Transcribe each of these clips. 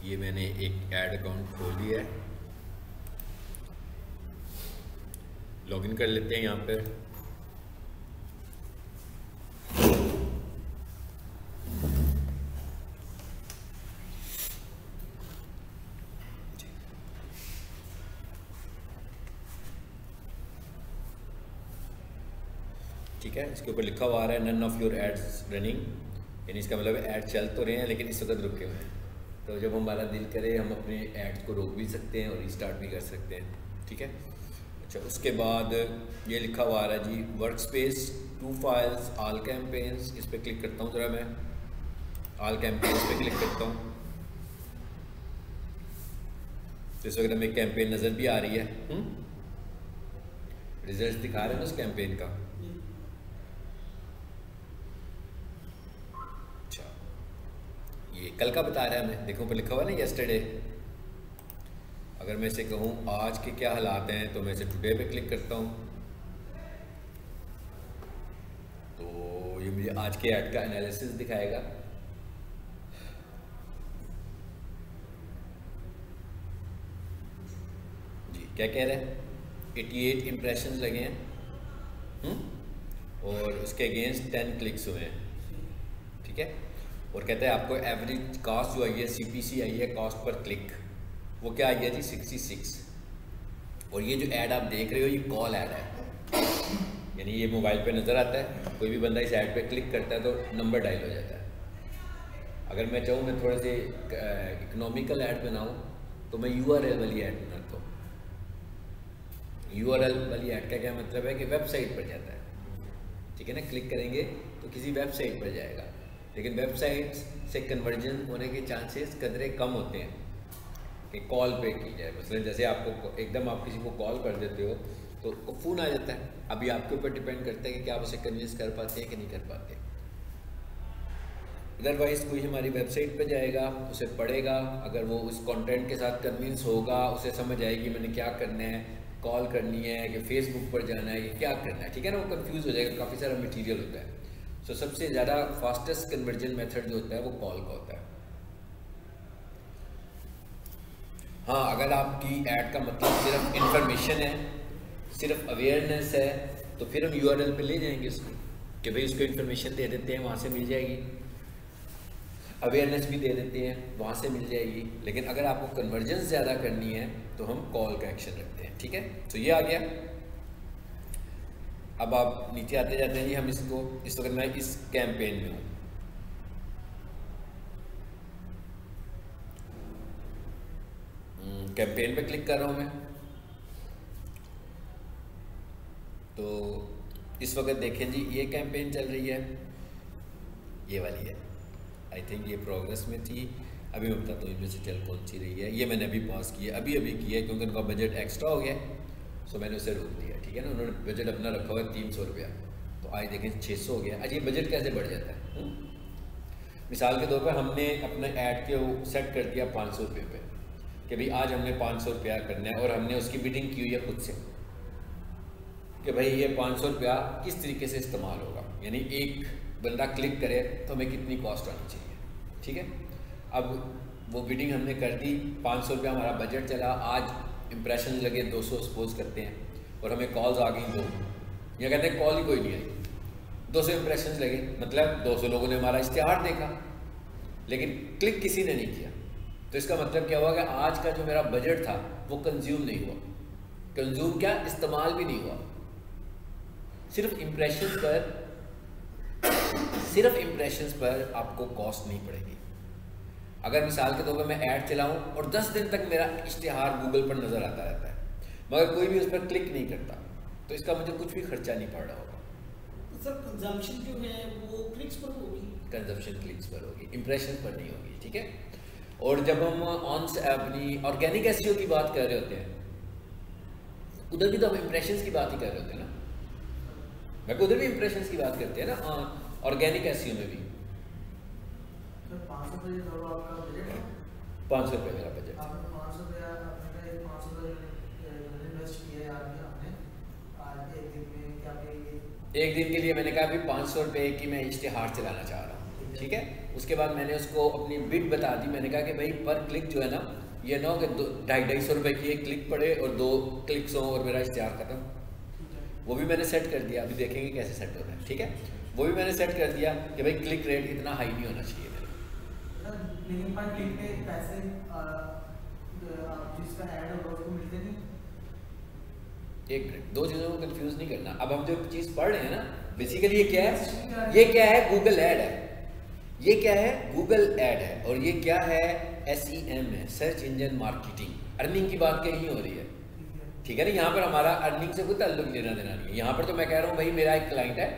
ये मैंने एक ऐड अकाउंट खोल लिया है, लॉगिन कर लेते हैं यहाँ पर। ठीक है, इसके ऊपर लिखा हुआ आ रहा है none of your ads running, यानी इसका मतलब ऐड चल तो रहे हैं लेकिन इस वक्त रुके हुए हैं। तो जब हमारा दिल करे हम अपने ऐड्स को रोक भी सकते हैं और रीस्टार्ट भी कर सकते हैं। ठीक है, अच्छा उसके बाद ये लिखा हुआ आ रहा है जी workspace, 2 files, all campaigns. इस पर क्लिक करता हूँ ज़रा, मैं ऑल कैंपेन्स पे क्लिक करता हूँ तो इस वक्त हमें कैंपेन नज़र भी आ रही है, रिजल्ट दिखा रहे हैं उस कैंपेन का। ये कल का बता रहा है हमें, देखो ऊपर लिखा हुआ है ना यस्टरडे। अगर मैं इसे कहूँ आज के क्या हालात हैं तो मैं इसे टुडे पे क्लिक करता हूँ तो ये मुझे आज के ऐड का एनालिसिस दिखाएगा। जी क्या कह रहे हैं, 88 इम्प्रेशंस लगे हैं और उसके अगेंस्ट 10 क्लिक्स हुए हैं। ठीक है, और कहता है आपको एवरेज कॉस्ट जो आई है, CPC आई है, कॉस्ट पर क्लिक, वो क्या आई है जी 66। और ये जो ऐड आप देख रहे हो ये कॉल ऐड है, यानी ये मोबाइल पे नज़र आता है, कोई भी बंदा इस ऐड पे क्लिक करता है तो नंबर डायल हो जाता है। अगर मैं चाहूँ मैं थोड़े से इकोनॉमिकल ऐड बनाऊँ तो मैं URL वाली ऐड बनाता हूँ। URL वाली ऐड का क्या मतलब है कि वेबसाइट पर जाता है। ठीक है ना, क्लिक करेंगे तो किसी वेबसाइट पर जाएगा, लेकिन वेबसाइट से कन्वर्जन होने के चांसेस कदरे कम होते हैं कि कॉल पे की जाए। मसलन जैसे आपको एकदम आप किसी को कॉल कर देते हो तो फ़ोन आ जाता है, अभी आपके ऊपर डिपेंड करता है कि क्या आप उसे कन्विंस कर पाते हैं कि नहीं कर पाते। अदरवाइज़ कोई हमारी वेबसाइट पे जाएगा, उसे पढ़ेगा, अगर वो उस कंटेंट के साथ कन्विंस होगा, उसे समझ आएगी मैंने क्या करना है, कॉल करनी है कि फेसबुक पर जाना है कि क्या करना है। ठीक है ना, वो कंफ्यूज हो जाएगा, काफ़ी सारा मटीरियल होता है। तो सबसे ज़्यादा फास्टेस्ट कन्वर्जन मेथड जो होता है वो कॉल का होता है। हाँ, अगर आपकी ऐड का मतलब सिर्फ इंफॉर्मेशन है, सिर्फ अवेयरनेस है, तो फिर हम URL पे ले जाएंगे उसको कि भाई उसको इन्फॉर्मेशन दे देते हैं, वहाँ से मिल जाएगी, अवेयरनेस भी दे देते हैं, वहाँ से मिल जाएगी। लेकिन अगर आपको कन्वर्जन ज़्यादा करनी है तो हम कॉल का एक्शन रखते हैं। ठीक है, तो ये आ गया। अब आप नीचे आते जाते हैं जी, हम इसको इस वक्त मैं इस कैंपेन में हूँ, कैंपेन पे क्लिक कर रहा हूँ मैं। तो इस वक्त देखें जी ये कैंपेन चल रही है, ये वाली है, आई थिंक ये प्रोग्रेस में थी, अभी मैं बताता हूँ इनमें से चल कौन सी रही है। ये मैंने अभी पॉज किया, अभी किया क्योंकि उनका बजट एक्स्ट्रा हो गया, सो मैंने उसे रोक दिया। ठीक है ना, उन्होंने बजट अपना रखा हुआ है 300 रुपया, तो आज देखें 600 हो गया। आज ये बजट कैसे बढ़ जाता है? मिसाल के तौर पर हमने अपने ऐड के सेट कर दिया 500 रुपये पे कि भाई आज हमने 500 रुपया करना है, और हमने उसकी बिडिंग की हुई है खुद से कि भाई ये 500 रुपया किस तरीके से इस्तेमाल होगा, यानी एक बंदा क्लिक करे तो हमें कितनी कॉस्ट आनी चाहिए। ठीक है, अब वो बिडिंग हमने कर दी, 500 रुपया हमारा बजट चला, आज इंप्रेशन लगे 200 सपोज करते हैं, और हमें कॉल्स आ गई 2, या कहते हैं कॉल ही कोई नहीं आई, 200 इंप्रेशन लगे, मतलब 200 लोगों ने हमारा इश्तिहार देखा लेकिन क्लिक किसी ने नहीं किया। तो इसका मतलब क्या हुआ कि आज का जो मेरा बजट था वो कंज्यूम नहीं हुआ। कंज्यूम क्या, इस्तेमाल भी नहीं हुआ। सिर्फ इम्प्रेशंस पर आपको कॉस्ट नहीं पड़ेगी। अगर मिसाल के तौर पर मैं ऐड चलाऊं और 10 दिन तक मेरा इश्तिहार गूगल पर नज़र आता रहता है मगर कोई भी उस पर क्लिक नहीं करता, तो इसका मुझे कुछ भी खर्चा नहीं पड़ रहा होगा। तो सर कंजम्पशन जो है वो क्लिक्स पर होगी, कंजम्पशन क्लिक्स पर होगी, इम्प्रेशन पर नहीं होगी। ठीक है, और जब हम अपनी ऑर्गेनिक एसईओ की बात कर रहे होते हैं, उधर भी तो हम इम्प्रेशंस की बात ही कर रहे होते हैं ना, मैं उधर भी इम्प्रेशंस की बात करते हैं ना, ऑर्गेनिक एसईओ में भी। 500 आपका बजट है, 500 रुपये मेरा बजट, आपने 500 रुपया आपने 500 इन्वेस्ट किया है आपने आज एक दिन में, क्या एक दिन के लिए मैंने कहा भी 500 रुपये की मैं इश्तिहार चलाना चाह रहा हूँ। ठीक है। उसके बाद मैंने उसको अपनी बिड बता दी, मैंने कहा कि भाई पर क्लिक जो है ना, ये ना हो कि 250-250 रुपये की एक क्लिक पड़े और 2 क्लिक्स हों और मेरा इश्तिहार खत्म। वो भी मैंने सेट कर दिया, अभी देखेंगे कैसे सेट होना है, ठीक है। वो भी मैंने सेट कर दिया कि भाई क्लिक रेट इतना हाई नहीं होना चाहिए मेरा। लेकिन पर क्लिक पे पैसे जिसका ऐड होगा उसको मिलते नहीं। एक मिनट, दो चीज़ों को कंफ्यूज नहीं करना। अब हम जो चीज़ पढ़ रहे हैं ना, बेसिकली ये क्या है, ये क्या है, गूगल ऐड है। ये क्या है, गूगल ऐड है। और ये क्या है, SEM है, सर्च इंजन मार्केटिंग। अर्निंग की बात कहीं हो रही है, ठीक है ना। यहाँ पर हमारा अर्निंग से कोई ताल्लुक लेना देना नहीं है। यहाँ पर तो मैं कह रहा हूँ भाई मेरा एक क्लाइंट है,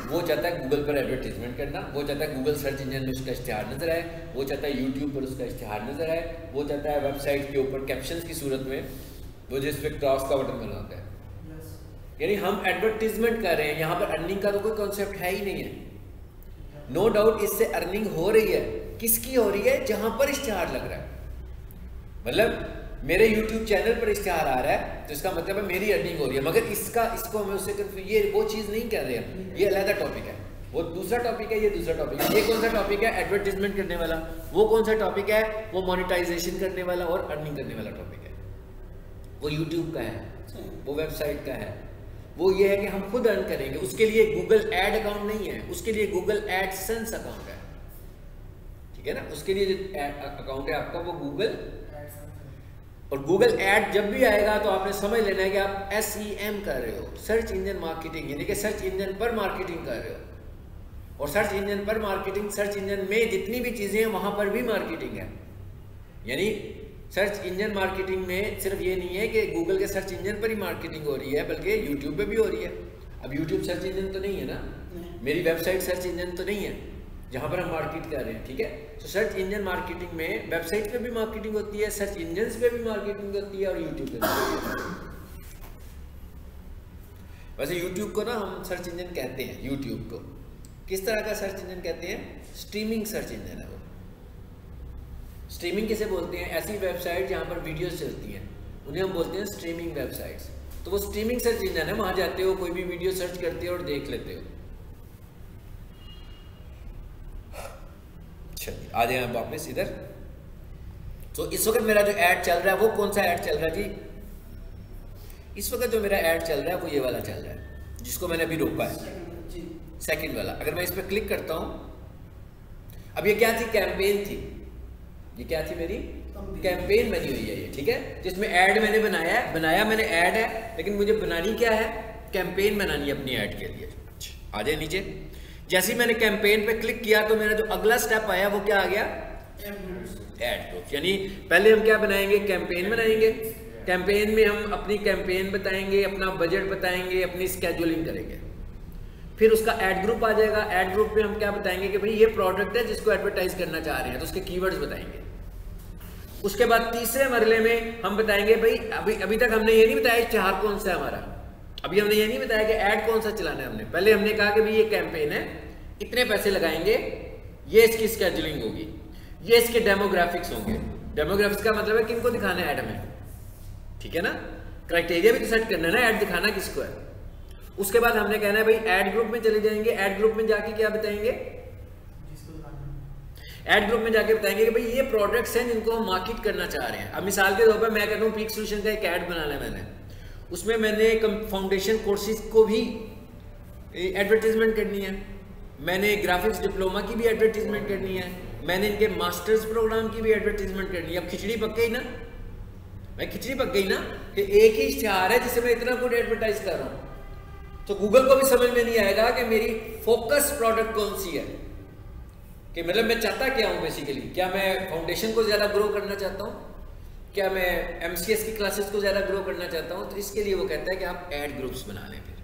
वो चाहता है गूगल पर एडवर्टीजमेंट करना, वो चाहता है गूगल सर्च इंजन में उसका इश्तिहार नजर आए, वो चाहता है यूट्यूब पर उसका इश्तिहार नजर आए, वो चाहता है वेबसाइट के ऊपर कैप्शंस की सूरत में वो जिस पे क्रॉस का बटन बना होता है। यानी हम एडवर्टीजमेंट कर रहे हैं, यहाँ पर अर्निंग का तो कोई कॉन्सेप्ट है ही नहीं है। नो डाउट इससे अर्निंग हो रही है। किसकी हो रही है, जहां पर इश्तिहार लग रहा है। मतलब मेरे YouTube चैनल पर इश्तिहार आ रहा है तो इसका मतलब है मेरी अर्निंग हो रही है, मगर इसको हमें उससे कंफ्यूज, ये वो चीज़ नहीं कर रहे हैं, ये अलग टॉपिक है। वो दूसरा टॉपिक है, ये दूसरा टॉपिक है। ये कौन सा टॉपिक है, एडवर्टीजमेंट करने वाला। वो कौन सा टॉपिक है, वो मोनेटाइजेशन करने वाला और अर्निंग करने वाला टॉपिक है। वो यूट्यूब का है, वो वेबसाइट का है। वो ये है कि हम खुद अर्न करेंगे, उसके लिए गूगल एड अकाउंट नहीं है, उसके लिए गूगल एडसेंस अकाउंट है, ठीक है ना। उसके लिए जो अकाउंट है आपका वो गूगल, और गूगल ऐड जब भी आएगा तो आपने समझ लेना है कि आप SEM कर रहे हो, सर्च इंजन मार्केटिंग, यानी कि सर्च इंजन पर मार्केटिंग कर रहे हो। और सर्च इंजन पर मार्केटिंग, सर्च इंजन में जितनी भी चीज़ें हैं वहाँ पर भी मार्केटिंग है। यानी सर्च इंजन मार्केटिंग में सिर्फ ये नहीं है कि गूगल के सर्च इंजन पर ही मार्केटिंग हो रही है, बल्कि यूट्यूब पे भी हो रही है। अब यूट्यूब सर्च इंजन तो नहीं है ना, मेरी वेबसाइट सर्च इंजन तो नहीं है जहाँ पर हम मार्केट कर रहे हैं, ठीक है। तो सर्च इंजन मार्केटिंग में वेबसाइट पे भी मार्केटिंग होती है, सर्च इंजन पे भी मार्केटिंग होती है और यूट्यूब पे भी। वैसे यूट्यूब को ना हम सर्च इंजन कहते हैं। यूट्यूब को किस तरह का सर्च इंजन कहते हैं, स्ट्रीमिंग सर्च इंजन है वो। स्ट्रीमिंग किसे बोलते हैं, ऐसी वेबसाइट जहाँ पर वीडियोस चलती हैं उन्हें हम बोलते हैं स्ट्रीमिंग वेबसाइट्स। तो वो स्ट्रीमिंग सर्च इंजन है, वहाँ जाते हो, कोई भी वीडियो सर्च करते हो और देख लेते हो। चलिए आ जाए हम वापस इधर। तो इस वक्त मेरा जो ऐड चल रहा है वो कौन सा ऐड चल रहा है जी, इस वक्त जो मेरा ऐड चल रहा है वो ये वाला चल रहा है जिसको मैंने अभी रोका है, सेकंड वाला। अगर मैं इस पर क्लिक करता हूं, अब ये क्या थी, कैंपेन थी। ये क्या थी, मेरी कैंपेन बनी हुई है ये, ठीक है, जिसमें ऐड मैंने बनाया मैंने ऐड है, लेकिन मुझे बनानी क्या है, कैंपेन बनानी है अपनी ऐड के लिए। आ जाए नीचे। जैसे ही मैंने कैंपेन पे क्लिक किया तो मेरा जो अगला स्टेप आया वो क्या आ गया, ऐड ग्रुप। यानी पहले हम क्या बनाएंगे, कैंपेन बनाएंगे। कैंपेन में हम अपनी कैंपेन बताएंगे, अपना बजट बताएंगे, अपनी स्केड्यूलिंग करेंगे। फिर उसका ऐड ग्रुप आ जाएगा। ऐड ग्रुप में हम क्या बताएंगे कि भाई ये प्रोडक्ट है जिसको एडवर्टाइज करना चाह रहे हैं, तो उसके कीवर्ड्स बताएंगे। उसके बाद तीसरे मरले में हम बताएंगे भाई अभी तक हमने ये नहीं बताया इश्तिहार कौन सा है हमारा, अभी हमने ये नहीं बताया कि ऐड कौन सा चलाना है। हमने पहले हमने कहा कि भाई ये कैंपेन है, इतने पैसे लगाएंगे, ये इसकी स्केड्यूलिंग होगी, ये इसके डेमोग्राफिक्स होंगे। डेमोग्राफिक्स का मतलब है किनको दिखाना है ऐड में, ठीक है ना। क्राइटेरिया भी तो सेट करना है ना, ऐड दिखाना किसको है। उसके बाद हमने कहना है भाई ऐड ग्रुप में चले जाएंगे। ऐड ग्रुप में जाके क्या बताएंगे, ऐड ग्रुप में जाके बताएंगे कि भाई ये प्रोडक्ट्स हैं जिनको हम मार्केट करना चाह रहे हैं। अब मिसाल के तौर पर मैं कहता हूँ पीक सॉल्यूशन का एक ऐड बनाना है मैंने, उसमें मैंने फाउंडेशन कोर्सेज को भी एडवर्टीजमेंट करनी है, मैंने ग्राफिक्स डिप्लोमा की भी एडवर्टीजमेंट करनी है, मैंने इनके मास्टर्स प्रोग्राम की भी एडवर्टीजमेंट करनी है। अब खिचड़ी पक गई ना, मैं खिचड़ी पक गई ना कि एक ही इश्तिहार है जिसे मैं इतना कुछ एडवर्टाइज कर रहा हूँ, तो गूगल को भी समझ में नहीं आएगा कि मेरी फोकस प्रोडक्ट कौन सी है, कि मतलब मैं चाहता क्या हूँ बेसिकली। क्या मैं फाउंडेशन को ज़्यादा ग्रो करना चाहता हूँ, क्या मैं MCS की क्लासेस को ज़्यादा ग्रो करना चाहता हूँ। तो इसके लिए वो कहता है कि आप ऐड ग्रुप्स बना लें। फिर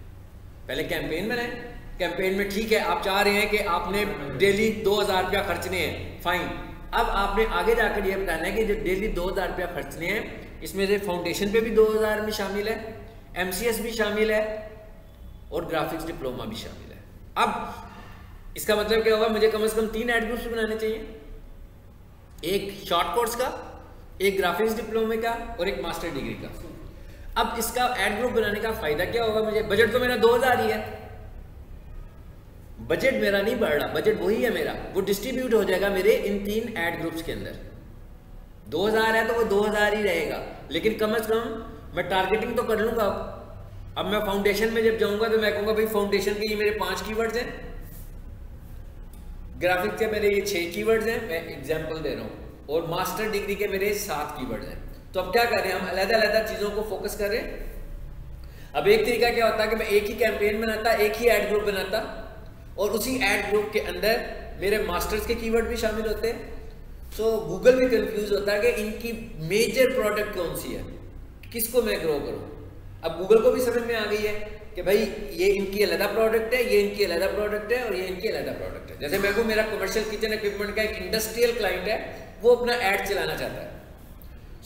पहले कैंपेन बनाएं। कैंपेन में ठीक है आप चाह रहे हैं कि आपने डेली 2000 रुपया खर्चने हैं, फाइन। अब आपने आगे जाकर ये बताना है कि जो डेली 2000 रुपया खर्चने हैं, इसमें से फाउंडेशन पे भी 2000 में शामिल है, MCS भी शामिल है और ग्राफिक्स डिप्लोमा भी शामिल है। अब इसका मतलब क्या होगा, मुझे कम से कम 3 ऐड ग्रुप्स बनाने चाहिए, एक शॉर्ट कोर्स का, एक ग्राफिक्स डिप्लोमे का और एक मास्टर डिग्री का। अब इसका ऐड ग्रुप बनाने का फायदा क्या होगा मुझे, बजट तो मेरा 2000 ही है, बजट मेरा नहीं बढ़ रहा, बजट वही है मेरा, वो डिस्ट्रीब्यूट हो जाएगा मेरे इन 3 ऐड ग्रुप्स के अंदर। 2000 है तो वो 2000 ही रहेगा, लेकिन कम से कम मैं टारगेटिंग तो कर लूंगा। अब मैं फाउंडेशन में जब जाऊंगा तो मैं कहूंगा भाई फाउंडेशन के ये मेरे 5 कीवर्ड्स हैं, ग्राफिक्स के मेरे ये 6 कीवर्ड्स हैं, मैं एग्जांपल दे रहा हूँ, और मास्टर डिग्री के मेरे 7 कीवर्ड्स हैं। तो अब क्या कर रहे हैं, हम अलग-अलग चीजों को फोकस कर रहे हैं। अब एक तरीका क्या होता है कि मैं एक ही कैंपेन बनाता, एक ही एड ग्रुप बनाता, और उसी एड ग्रुप के अंदर मेरे मास्टर्स के कीवर्ड भी शामिल होते हैं। सो गूगल भी कंफ्यूज होता है कि इनकी मेजर प्रोडक्ट कौन सी है, किसको मैं ग्रो करूं। अब गूगल को भी समझ में आ गई है कि भाई ये इनकी अलग प्रोडक्ट है, ये इनकी अलग प्रोडक्ट है, और ये इनकी अलग प्रोडक्ट है। जैसे मेरे को मेरा कमर्शियल किचन इक्विपमेंट का एक इंडस्ट्रियल क्लाइंट है, वो अपना एड चलाना चाहता है।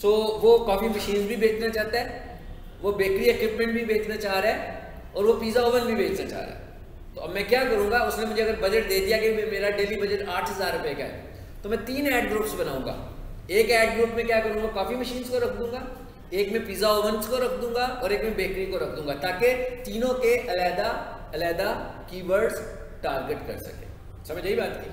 सो वो कॉफी मशीन भी बेचना चाहता है, वो बेकरी इक्विपमेंट भी बेचना चाह रहा है, और वो पिज़्ज़ा ओवन भी बेचना चाह रहा है। तो अब मैं क्या करूंगा, उसने मुझे अगर बजट दे दिया कि मेरा डेली बजट 8000 रुपये का है, तो मैं 3 ऐड ग्रुप्स बनाऊंगा। एक ऐड ग्रुप में क्या करूंगा, कॉफी मशीन्स को रख दूंगा, एक में पिज़्ज़ा ओवन्स को रख दूंगा, और एक में बेकरी को रख दूंगा, ताकि तीनों के अलग-अलग कीवर्ड्स टारगेट कर सके। समझ आई बात की?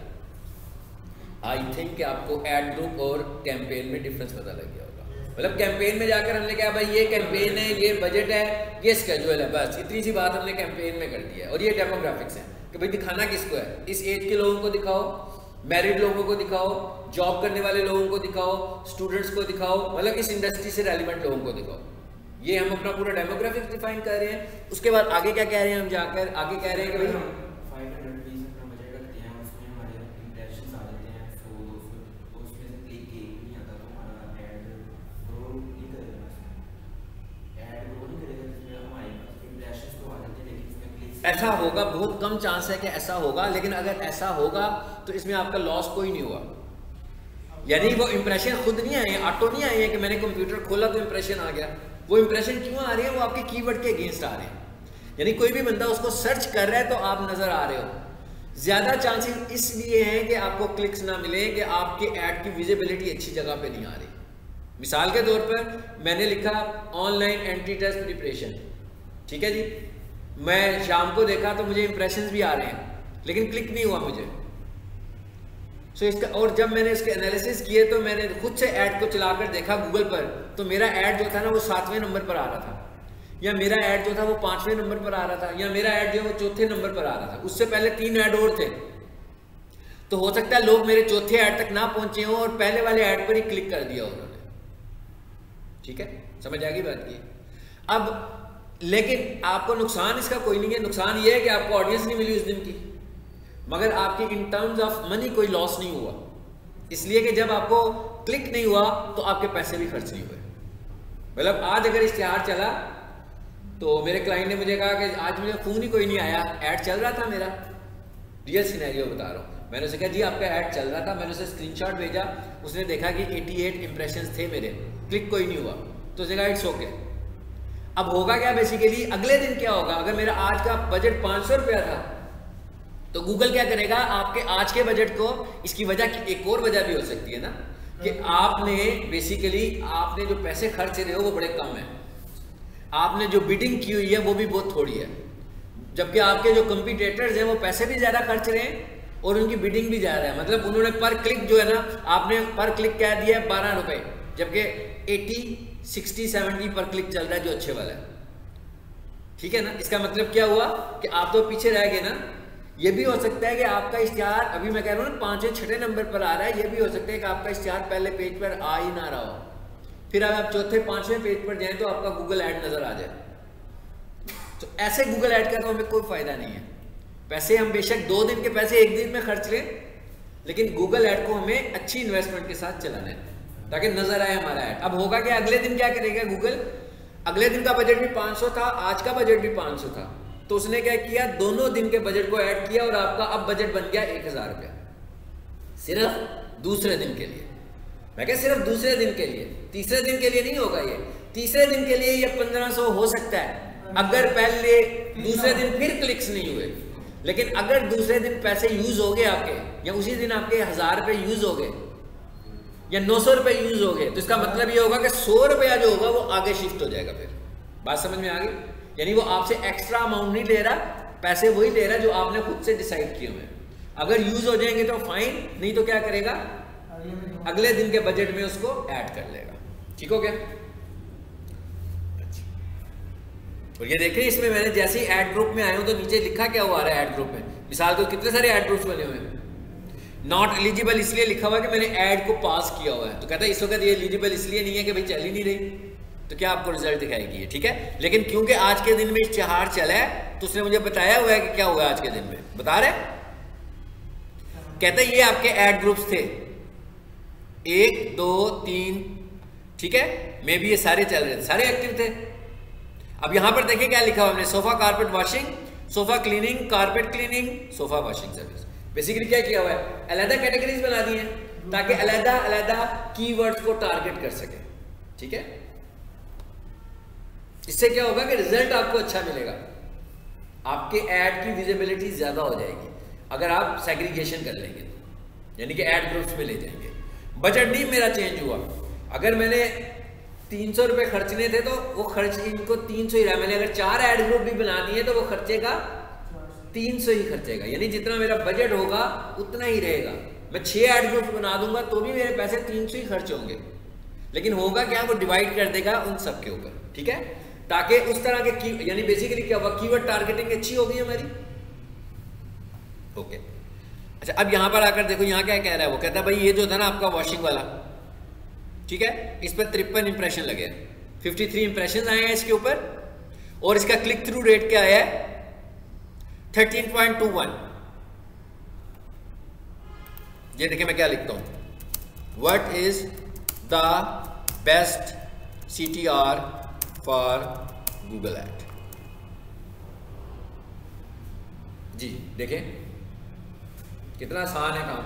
आई थिंक कि आपको ऐड ग्रुप और कैंपेन में डिफरेंस पता लग गया होगा। मतलब कैंपेन में जाकर हमने कहा भाई ये कैंपेन है, ये बजट है, ये स्केड्यूल है, बस इतनी सी बात हमने कैंपेन में कर दी है। और ये डेमोग्राफिक्स है कि भाई दिखाना किसको है, इस एज के लोगों को दिखाओ, मैरिड लोगों को दिखाओ, जॉब करने वाले लोगों को दिखाओ, स्टूडेंट्स को दिखाओ, मतलब इस इंडस्ट्री से रेलिवेंट लोगों को दिखाओ। ये हम अपना पूरा डेमोग्राफिक्स डिफाइन कर रहे हैं। उसके बाद आगे क्या कह रहे हैं, हम जाकर आगे कह रहे हैं कि भाई ऐसा होगा, बहुत कम चांस है कि ऐसा होगा, लेकिन अगर ऐसा होगा तो इसमें आपका लॉस कोई नहीं हुआ। यानी वो इंप्रेशन खुद नहीं आए, ऑटो नहीं आए हैं कि मैंने कंप्यूटर खोला तो इंप्रेशन आ गया। वो इंप्रेशन क्यों आ रही है, वो आपके कीवर्ड के अगेंस्ट आ रहे हैं। यानी कोई भी बंदा उसको सर्च कर रहा है तो आप नजर आ रहे हो। ज्यादा चांसेस इसलिए हैं कि आपको क्लिक्स ना मिले कि आपके ऐड की विजिबिलिटी अच्छी जगह पे नहीं आ रही। मिसाल के तौर पर मैंने लिखा ऑनलाइन एंट्री टेस्ट प्रिपरेशन, ठीक है जी, मैं शाम को देखा तो मुझे इंप्रेशंस भी आ रहे हैं, लेकिन क्लिक नहीं हुआ मुझे। सो इसका, और जब मैंने इसके एनालिसिस किए तो मैंने खुद से ऐड को चलाकर देखा गूगल पर, तो मेरा ऐड जो था ना वो 7वें नंबर पर आ रहा था, या मेरा ऐड जो था वो 5वें नंबर पर आ रहा था, या मेरा ऐड जो है वो 4थे नंबर पर आ रहा था। उससे पहले 3 ऐड और थे। तो हो सकता है लोग मेरे 4थे ऐड तक ना पहुंचे हों और पहले वाले ऐड पर ही क्लिक कर दिया उन्होंने। ठीक है, समझ आ गई बात की? अब लेकिन आपको नुकसान इसका कोई नहीं है। नुकसान ये है कि आपको ऑडियंस नहीं मिली उस दिन की, मगर आपकी इन टर्म्स ऑफ मनी कोई लॉस नहीं हुआ, इसलिए कि जब आपको क्लिक नहीं हुआ तो आपके पैसे भी खर्च नहीं हुए। मतलब आज अगर इश्तिहार चला तो मेरे क्लाइंट ने मुझे कहा कि आज मुझे फोन ही कोई नहीं आया, ऐड चल रहा था मेरा, रियल सिनेरियो बता रहा हूँ। मैंने उसे कहा जी आपका ऐड चल रहा था, मैंने उसे स्क्रीनशॉट भेजा, उसने देखा कि 88 इंप्रेशंस थे मेरे, क्लिक कोई नहीं हुआ, तो उसने कहा इट्स ओके। अब होगा क्या बेसिकली, अगले दिन क्या होगा, अगर मेरा आज का बजट 500 रुपया था तो गूगल क्या करेगा, आपके आज के बजट को, इसकी वजह की एक और वजह भी हो सकती है ना कि आपने बेसिकली आपने जो पैसे खर्च रहे हो वो बड़े कम है, आपने जो बिडिंग की हुई है वो भी बहुत थोड़ी है, जबकि आपके जो कंपटीटर्स हैं वो पैसे भी ज़्यादा खर्च रहे हैं और उनकी बिडिंग भी ज़्यादा है। मतलब उन्होंने पर क्लिक जो है ना, आपने पर क्लिक क्या दिया है 12 रुपये, जबकि 80, 60, 70 पर क्लिक चल रहा है जो अच्छे वाला है। ठीक है ना, इसका मतलब क्या हुआ कि आप तो पीछे रह गए ना। ये भी हो सकता है कि आपका इश्तिहार, अभी मैं कह रहा हूँ ना 5वें 6ठे नंबर पर आ रहा है, ये भी हो सकता है कि आपका इश्तिहार पहले पेज पर आ ही ना रहा हो, फिर अब आप 4थे 5वें पेज पर जाएं तो आपका गूगल ऐड नजर आ जाए। तो ऐसे गूगल ऐड का तो हमें कोई फायदा नहीं है। पैसे हम बेशक 2 दिन के पैसे 1 दिन में खर्च लें, लेकिन गूगल ऐड को हमें अच्छी इन्वेस्टमेंट के साथ चलाना है ताकि नजर आए हमारा ऐड। अब होगा कि अगले दिन क्या करेगा गूगल, अगले दिन का बजट भी 500 था, आज का बजट भी 500 था, तो उसने क्या किया, दोनों दिन के बजट को ऐड किया और आपका अब बजट बन गया 1000 रुपया सिर्फ दूसरे दिन के लिए। मैं क्या सिर्फ दूसरे दिन के लिए, तीसरे दिन के लिए नहीं होगा ये। तीसरे दिन के लिए ये 1500 हो सकता है अगर पहले दूसरे दिन फिर क्लिक्स नहीं हुए, लेकिन अगर दूसरे दिन पैसे यूज हो गए आपके, या उसी दिन आपके 1000 रुपये यूज हो गए या 900 रुपये यूज हो गए, तो इसका मतलब ये होगा कि 100 रुपया जो होगा वो आगे शिफ्ट हो जाएगा। फिर बात समझ में आ गई? यानी वो आपसे एक्स्ट्रा अमाउंट नहीं ले रहा, पैसे वही ले रहा है जो आपने खुद से डिसाइड किए हुए हैं। अगर यूज हो जाएंगे तो फाइन, नहीं तो क्या करेगा, अगले दिन के बजट में उसको ऐड कर लेगा। ठीक हो गया। और ये देख रहे हैं, इसमें मैंने जैसे ही ऐड ग्रुप में आया हूं तो नीचे लिखा क्या हुआ रहा है ऐड ग्रुप में। मिसाल को कितने सारे ऐड ग्रुप्स बने हुए हैं। नॉट एलिजिबल इसलिए लिखा हुआ है कि मैंने ऐड को पास किया हुआ है, तो कहता है इस वक्त ये एलिजिबल इसलिए नहीं है कि भाई चल ही नहीं रही, तो क्या आपको रिजल्ट दिखाएगी, ठीक है। लेकिन क्योंकि आज के दिन में इश्तिहार चला है तो उसने मुझे बताया हुआ है कि क्या हुआ आज के दिन में, बता रहे। कहता है ये आपके ऐड ग्रुप्स थे 1 2 3, ठीक है, मे बी ये सारे चल रहे थे, सारे एक्टिव थे। अब यहां पर देखिए क्या लिखा हुआ हमने, sofa carpet washing, sofa cleaning, carpet cleaning, sofa washing service. Basically क्या किया हुआ है, अलग कैटेगरीज बना दी हैं ताकि अलग कीवर्ड्स को टारगेट कर सके, ठीक है। इससे क्या होगा कि रिजल्ट आपको अच्छा मिलेगा, आपके ऐड की विजिबिलिटी ज्यादा हो जाएगी अगर आप सेग्रीगेशन कर लेंगे, यानी कि ऐड ग्रुप्स में ले जाएंगे। बजट नहीं मेरा चेंज हुआ, अगर मैंने 300 रुपए खर्चने थे तो वो खर्च इनको 300 ही रहा। मैंने अगर 4 ऐड ग्रुप भी बना दिए तो वो खर्चेगा 300 ही खर्चेगा, यानी जितना मेरा बजट होगा उतना ही रहेगा। मैं 6 ऐड ग्रुप बना दूंगा तो भी मेरे पैसे 300 ही खर्च होंगे, लेकिन होगा क्या, वो डिवाइड कर देगा उन सब के ऊपर, ठीक है, ताकि उस तरह के यानी बेसिकली क्या होगा, कीवर्ड टारगेटिंग अच्छी होगी हमारी। ओके, अच्छा अब यहां पर आकर देखो यहां क्या कह रहा है, वो कहता है भाई ये जो था ना आपका वॉशिंग वाला, ठीक है, इस पर 53 इंप्रेशन लगे, 53 इंप्रेशन आए हैं इसके ऊपर, और इसका क्लिक थ्रू रेट क्या है 13.21। ये देखिए मैं क्या लिखता हूं, what is the best CTR for Google ad. जी देखें कितना आसान है काम,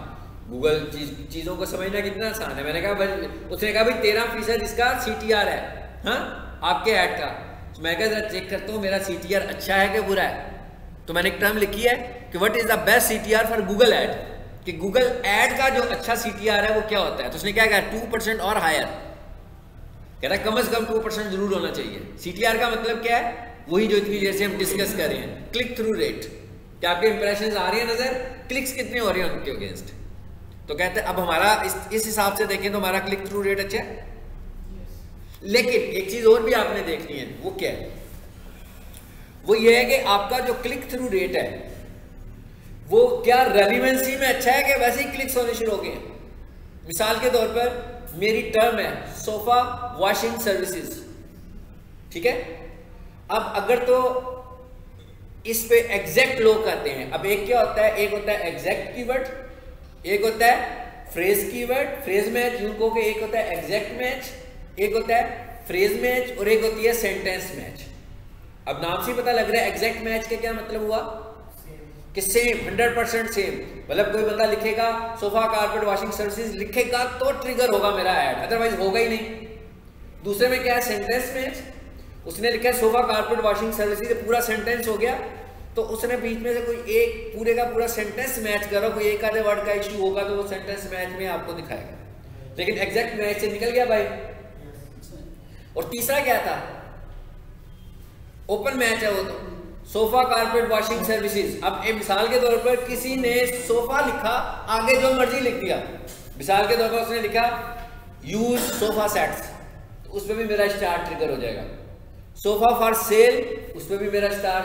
गूगल चीजों को समझना कितना आसान है। मैंने कहा भाई, उसने कहा भाई 13% इसका CTR है, हाँ आपके ऐड का। तो मैं कहा जरा चेक करता हूँ मेरा CTR अच्छा है कि बुरा है। तो मैंने एक टर्म लिखी है कि what is the best CTR for Google add, कि गूगल ऐड का जो अच्छा CTR है वो क्या होता है। तो उसने क्या कहा 2% और हायर, कह रहा है कम से कम 2% जरूर होना चाहिए। CTR का मतलब क्या है, वही जो इतनी देर से हम डिस्कस कर रहे हैं, क्लिक थ्रू रेट, क्या आपके इंप्रेशन आ रही है नजर, क्लिक्स कितने हो रहे हैं उनके अगेंस्ट। तो कहते हैं अब हमारा इस हिसाब से देखें तो हमारा क्लिक थ्रू रेट अच्छा है। लेकिन एक चीज और भी आपने देखनी है, वो क्या है, वो ये है कि आपका जो क्लिक थ्रू रेट है वो क्या रेलिवेंसी में अच्छा है कि वैसे ही क्लिक्स होने शुरू हो गए। मिसाल के तौर पर मेरी टर्म है सोफा वॉशिंग सर्विसेज, ठीक है। अब अगर तो इस पे एग्जैक्ट लोग करते हैं, अब एक क्या होता है, एक होता है एग्जैक्ट कीवर्ड, एक होता है फ्रेज कीवर्ड, फ्रेज मैच जिनको के, एक होता है एग्जैक्ट मैच, एक होता है फ्रेज मैच, और एक होती है सेंटेंस मैच। अब नाम से पता लग रहा है एग्जैक्ट मैच का क्या मतलब हुआ कि सेम, 100% सेम। मतलब कोई बंदा लिखेगा सोफा कारपेट वॉशिंग सर्विसेज लिखेगा तो ट्रिगर होगा मेरा ऐड, अदरवाइज होगा ही नहीं। दूसरे में क्या है सेंटेंस मैच, उसने लिखा है सोफा कारपेट वॉशिंग सर्विसेज, पूरा सेंटेंस हो गया, तो उसने बीच में से कोई एक पूरे का पूरा सेंटेंस मैच करो, कोई एक आधे वर्ड का इशू होगा तो वो सेंटेंस मैच में आपको दिखाएगा, लेकिन एग्जैक्ट मैच से निकल गया भाई। और तीसरा क्या था, ओपन मैच है वो, तो सोफा कारपेट वॉशिंग सर्विसेज। अब एक मिसाल के तौर पर किसी ने सोफा लिखा, आगे जो मर्जी लिख दिया, मिसाल के तौर पर उसने लिखा यूज सोफा सेट्स, तो उस पर भी मेरा स्टार ट्रिगर हो जाएगा। सोफा फॉर सेल, उस पर भी मेरा स्टार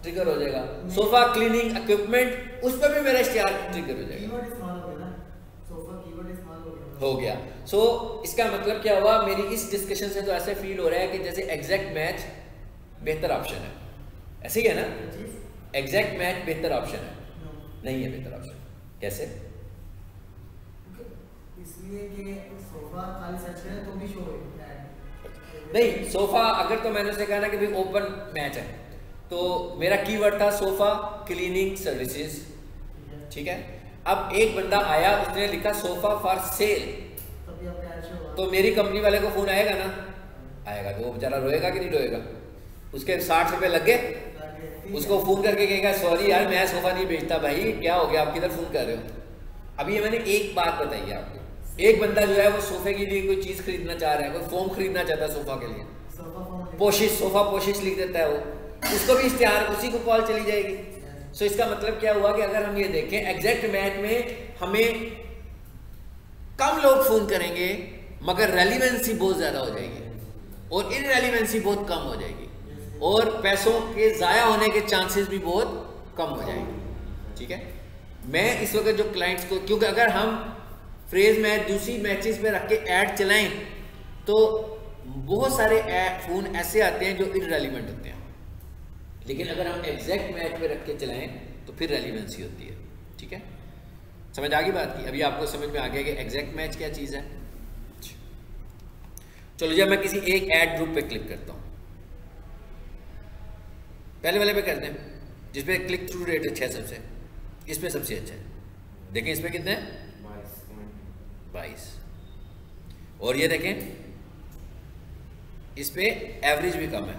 ट्रिगर हो जाएगा। सोफा क्लीनिंग इक्विपमेंट, उस पर भी मेरा स्टार ट्रिगर हो जाएगा। हो गया। सो इसका मतलब क्या हुआ, मेरी इस डिस्कशन से तो ऐसे फील हो रहा है कि जैसे एग्जैक्ट मैच बेहतर ऑप्शन है, ऐसे ही है ना, एग्जैक्ट मैच बेहतर ऑप्शन है, नहीं है बेहतर ऑप्शन। कैसे? इसलिए कि सोफा खाली सर्च करें तो भी शो होगा नहीं। सोफा अगर तो मैंने उसे कहा ना कि भाई ओपन मैच है, तो मेरा कीवर्ड था सोफा क्लीनिंग सर्विसेज, ठीक है। अब एक बंदा आया, उसने लिखा सोफा फॉर सेल, तो मेरी कंपनी वाले को फोन आएगा ना, आएगा, तो वो बेचारा रोएगा कि नहीं रोएगा, उसके 60 रुपए लग गए, उसको फोन करके कहेगा सॉरी यार मैं सोफा नहीं बेचता भाई, क्या हो गया आप किधर फोन कर रहे हो। अभी ये मैंने एक बात बताई है आपको, एक बंदा जो है वो सोफे के लिए कोई चीज खरीदना चाह रहा है, कोई फोम खरीदना चाहता है सोफा के लिए, पोशिश, सोफा पोशिश लिख देता है वो, उसको भी इश्तिहार, उसी को कॉल चली जाएगी। सो इसका मतलब क्या हुआ कि अगर हम ये देखें एग्जैक्ट मैच में हमें कम लोग फोन करेंगे मगर रेलिवेंसी बहुत ज्यादा हो जाएगी और इनरेलिवेंसी बहुत कम हो जाएगी और पैसों के ज़ाया होने के चांसेस भी बहुत कम हो जाएंगे। ठीक है, मैं इस वक्त जो क्लाइंट्स को, क्योंकि अगर हम फ्रेज मैच दूसरी मैचेस पे रख के ऐड चलाएं तो बहुत सारे फ़ोन ऐसे आते हैं जो इनरेलिवेंट होते हैं, लेकिन अगर हम एग्जैक्ट मैच पे रख के चलाएं तो फिर रेलिवेंसी होती है। ठीक है, समझ आ गई बात की? अभी आपको समझ में आ गया कि एग्जैक्ट मैच क्या चीज़ है। चलो जब मैं किसी एक ऐड ग्रुप पे क्लिक करता हूँ, पहले वाले पे करते हैं जिसपे क्लिक थ्रू रेट अच्छा है सबसे, इसमें सबसे अच्छा है। देखें इसमें कितने हैं? 22। और ये देखें इस पे एवरेज भी कम है,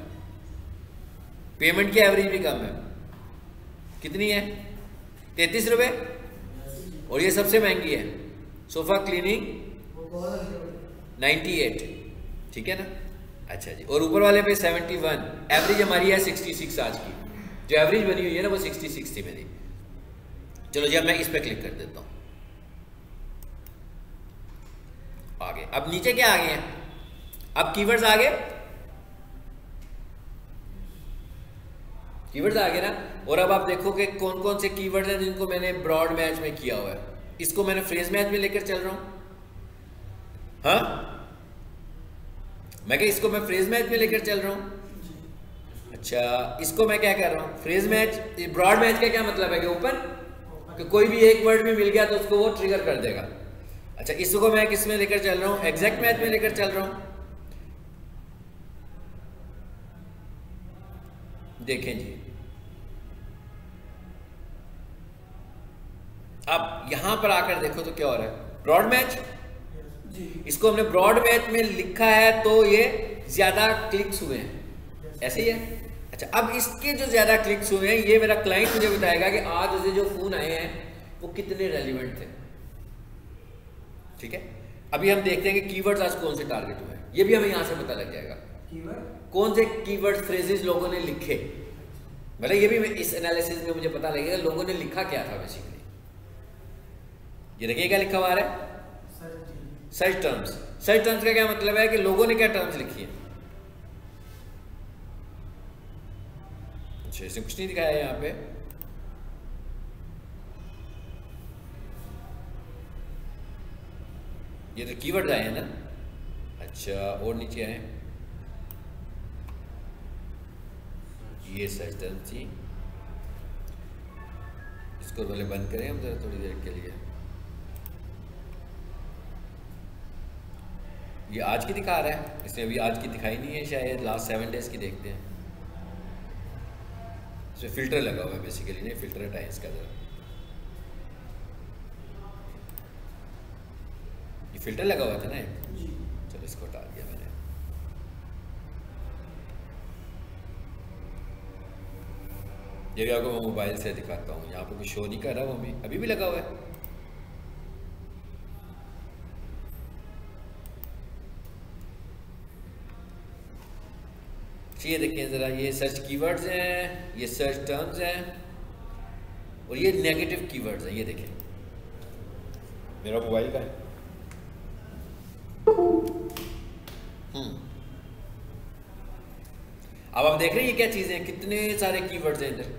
पेमेंट की एवरेज भी कम है। कितनी है? 33 रुपये। और ये सबसे महंगी है, सोफा क्लीनिंग 98। ठीक है ना? अच्छा जी। और ऊपर वाले पे 71। एवरेज हमारी है 66 आज की, जो एवरेज बनी हुई है ना वो 66 थी मेरी। चलो जब मैं इस पे क्लिक कर देता हूं, आगे अब नीचे क्या आ गए हैं? अब कीवर्ड्स आ गए, कीवर्ड्स आ गए ना। और अब आप देखो कि कौन कौन से कीवर्ड्स हैं जिनको मैंने ब्रॉड मैच में किया हुआ है। इसको मैंने फ्रेज मैच में लेकर चल रहा हूं। हाँ, मैं क्या इसको मैं फ्रेज मैच में लेकर चल रहा हूं। अच्छा, इसको मैं क्या कर रहा हूं? फ्रेज मैच, ब्रॉड मैच का क्या मतलब है कि ओपन, कि कोई भी एक वर्ड भी मिल गया तो उसको वो ट्रिगर कर देगा। अच्छा, इसको मैं किस में लेकर चल रहा हूं? एग्जैक्ट मैच में लेकर चल रहा हूं। देखें जी, अब यहां पर आकर देखो तो क्या हो रहा है? ब्रॉड मैच, इसको हमने ब्रॉड मैच में लिखा है तो ये ज्यादा क्लिक्स हुए हैं, ऐसे ही है। अच्छा, अब इसके जो ज्यादा क्लिक्स हुए हैं ये मेरा क्लाइंट मुझे बताएगा कि आज उसे जो फोन आए हैं वो कितने रेलिवेंट थे। ठीक है, अभी हम देखते हैं कि कीवर्ड्स आज कौन से टारगेट हुए हैं, ये भी हमें यहां से पता लग जाएगा। कौन से कीवर्ड फ्रेजेस लोगों ने लिखे, मतलब ये भी इस एनालिसिस में मुझे पता लगेगा लोगों ने लिखा क्या था बेसिकली। ये देखिए क्या लिखा हुआ है? Search terms. सर्च टर्म्स का क्या मतलब है कि लोगों ने क्या टर्म्स लिखी है। अच्छा, इसमें कुछ नहीं दिखाया है यहाँ पे। ये तो कीवर्ड आए हैं ना। अच्छा, और नीचे आए, ये सर्च टर्म थी। इसको पहले बंद करें हम जरा थोड़ी देर के लिए। ये आज की दिखा रहा है, इसने अभी आज की दिखाई नहीं है, शायद लास्ट 7 डेज की देखते हैं। इसमें फिल्टर लगा हुआ है बेसिकली, नहीं फिल्टर हटाएं इसका जरा। ये फिल्टर लगा हुआ था ना, चलो इसको हटा दिया मैंने। ये भी आपको मैं मोबाइल से दिखाता हूँ, यहाँ पे कुछ शो नहीं कर रहा, वो अभी भी लगा हुआ है। ये देखिए ज़रा, ये सर्च कीवर्ड्स हैं, ये सर्च टर्म्स हैं और ये नेगेटिव कीवर्ड्स हैं। ये देखिए मेरा मोबाइल का है। अब आप देख रहे हैं ये क्या चीज़ें हैं, कितने सारे कीवर्ड्स हैं इधर।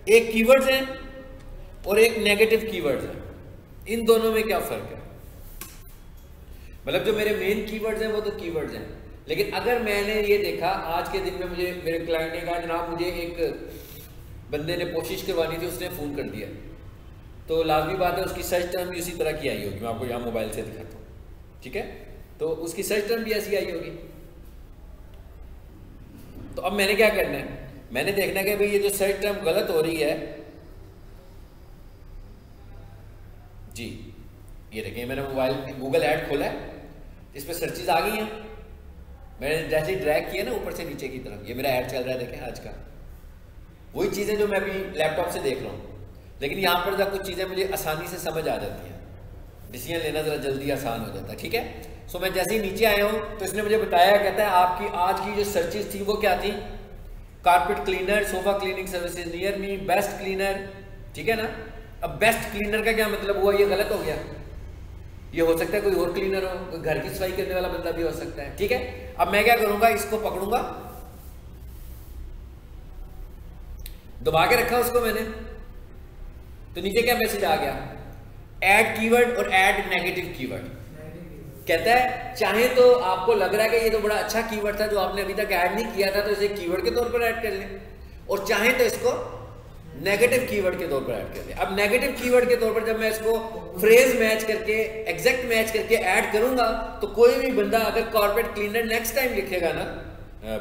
एक कीवर्ड्स हैं और एक नेगेटिव कीवर्ड्स हैं, इन दोनों में क्या फ़र्क है? मतलब जो मेरे मेन कीवर्ड्स हैं वो तो कीवर्ड्स हैं, लेकिन अगर मैंने ये देखा आज के दिन में, मुझे मेरे क्लाइंट ने कहा जनाब मुझे एक बंदे ने कोशिश करवानी थी, उसने फ़ोन कर दिया, तो लाजमी बात है उसकी सर्च टर्म भी उसी तरह की आई होगी। मैं आपको यहाँ मोबाइल से दिखाता हूँ, ठीक है? तो उसकी सर्च टर्म भी ऐसी आई होगी। तो अब मैंने क्या करना है? मैंने देखना है कि भाई ये जो सर्च टर्म गलत हो रही है जी, ये देखिए मैंने मोबाइल गूगल ऐड खोला है, इस पर सर्चेज आ गई हैं। मैंने जैसे ही ड्रैग किया ना ऊपर से नीचे की तरफ, ये मेरा ऐड चल रहा है, देखें आज का। वही चीज़ें जो मैं अभी लैपटॉप से देख रहा हूँ, लेकिन यहाँ पर जब कुछ चीज़ें मुझे आसानी से समझ आ जाती हैं, डिसीजन लेना ज़रा जल्दी आसान हो जाता है। ठीक है, सो मैं जैसे ही नीचे आया हूँ तो इसने मुझे बताया, कहता है आपकी आज की जो सर्चेज थी वो क्या थी? Carpet cleaner, sofa cleaning services near me, best cleaner, ठीक है ना। अब बेस्ट क्लीनर का क्या मतलब हुआ, ये गलत हो गया। ये हो सकता है कोई और क्लीनर हो, कोई घर की सफाई करने वाला बंदा भी हो सकता है, ठीक है। अब मैं क्या करूंगा, इसको पकड़ूंगा, दबा के रखा उसको मैंने, तो नीचे क्या मैसेज आ गया, ऐड कीवर्ड और ऐड नेगेटिव कीवर्ड। कहता है चाहे तो आपको लग रहा है कि ये तो बड़ा अच्छा कीवर्ड था जो आपने अभी तक ऐड नहीं किया था, तो इसे कीवर्ड के तौर पर ऐड कर लें, और चाहे तो इसको नेगेटिव कीवर्ड के तौर पर ऐड कर लें। अब नेगेटिव कीवर्ड के तौर पर जब मैं इसको फ्रेज मैच करके, एग्जैक्ट मैच करके ऐड करूंगा, तो कोई भी बंदा अगर कारपेट क्लीनर नेक्स्ट टाइम लिखेगा ना,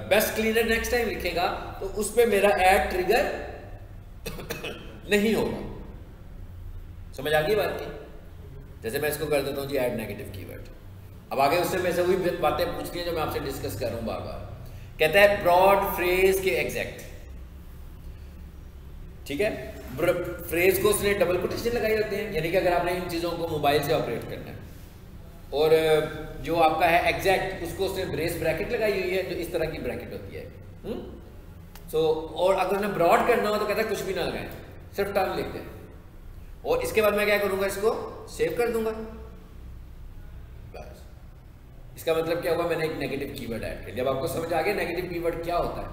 बेस्ट क्लीनर नेक्स्ट टाइम लिखेगा, तो उस पर मेरा ऐड ट्रिगर नहीं होगा। समझ आ गई बात की। जैसे मैं इसको कर देता हूँ जी ऐड नेगेटिव कीवर्ड। अब आगे उससे मैं से वही बातें पूछती हैं जो मैं आपसे डिस्कस कर रहा हूँ बार बार। कहता है ब्रॉड फ्रेज के एग्जैक्ट, ठीक है। फ्रेज को उसने डबल कोटेशन लगाए होते हैं, यानी कि अगर आपने इन चीज़ों को मोबाइल से ऑपरेट करना है, और जो आपका है एग्जैक्ट, उसको उसने ब्रेस ब्रैकेट लगाई हुई है, जो इस तरह की ब्रैकेट होती है। और अगर उन्हें ब्रॉड करना हो तो कहता है कुछ भी ना लगाएं, सिर्फ टर्म लिख दें, और इसके बाद मैं क्या करूंगा, इसको सेव कर दूंगा। बस इसका मतलब क्या हुआ, मैंने एक नेगेटिव कीवर्ड ऐड कर दिया। अब आपको समझ आ गया नेगेटिव कीवर्ड क्या होता है,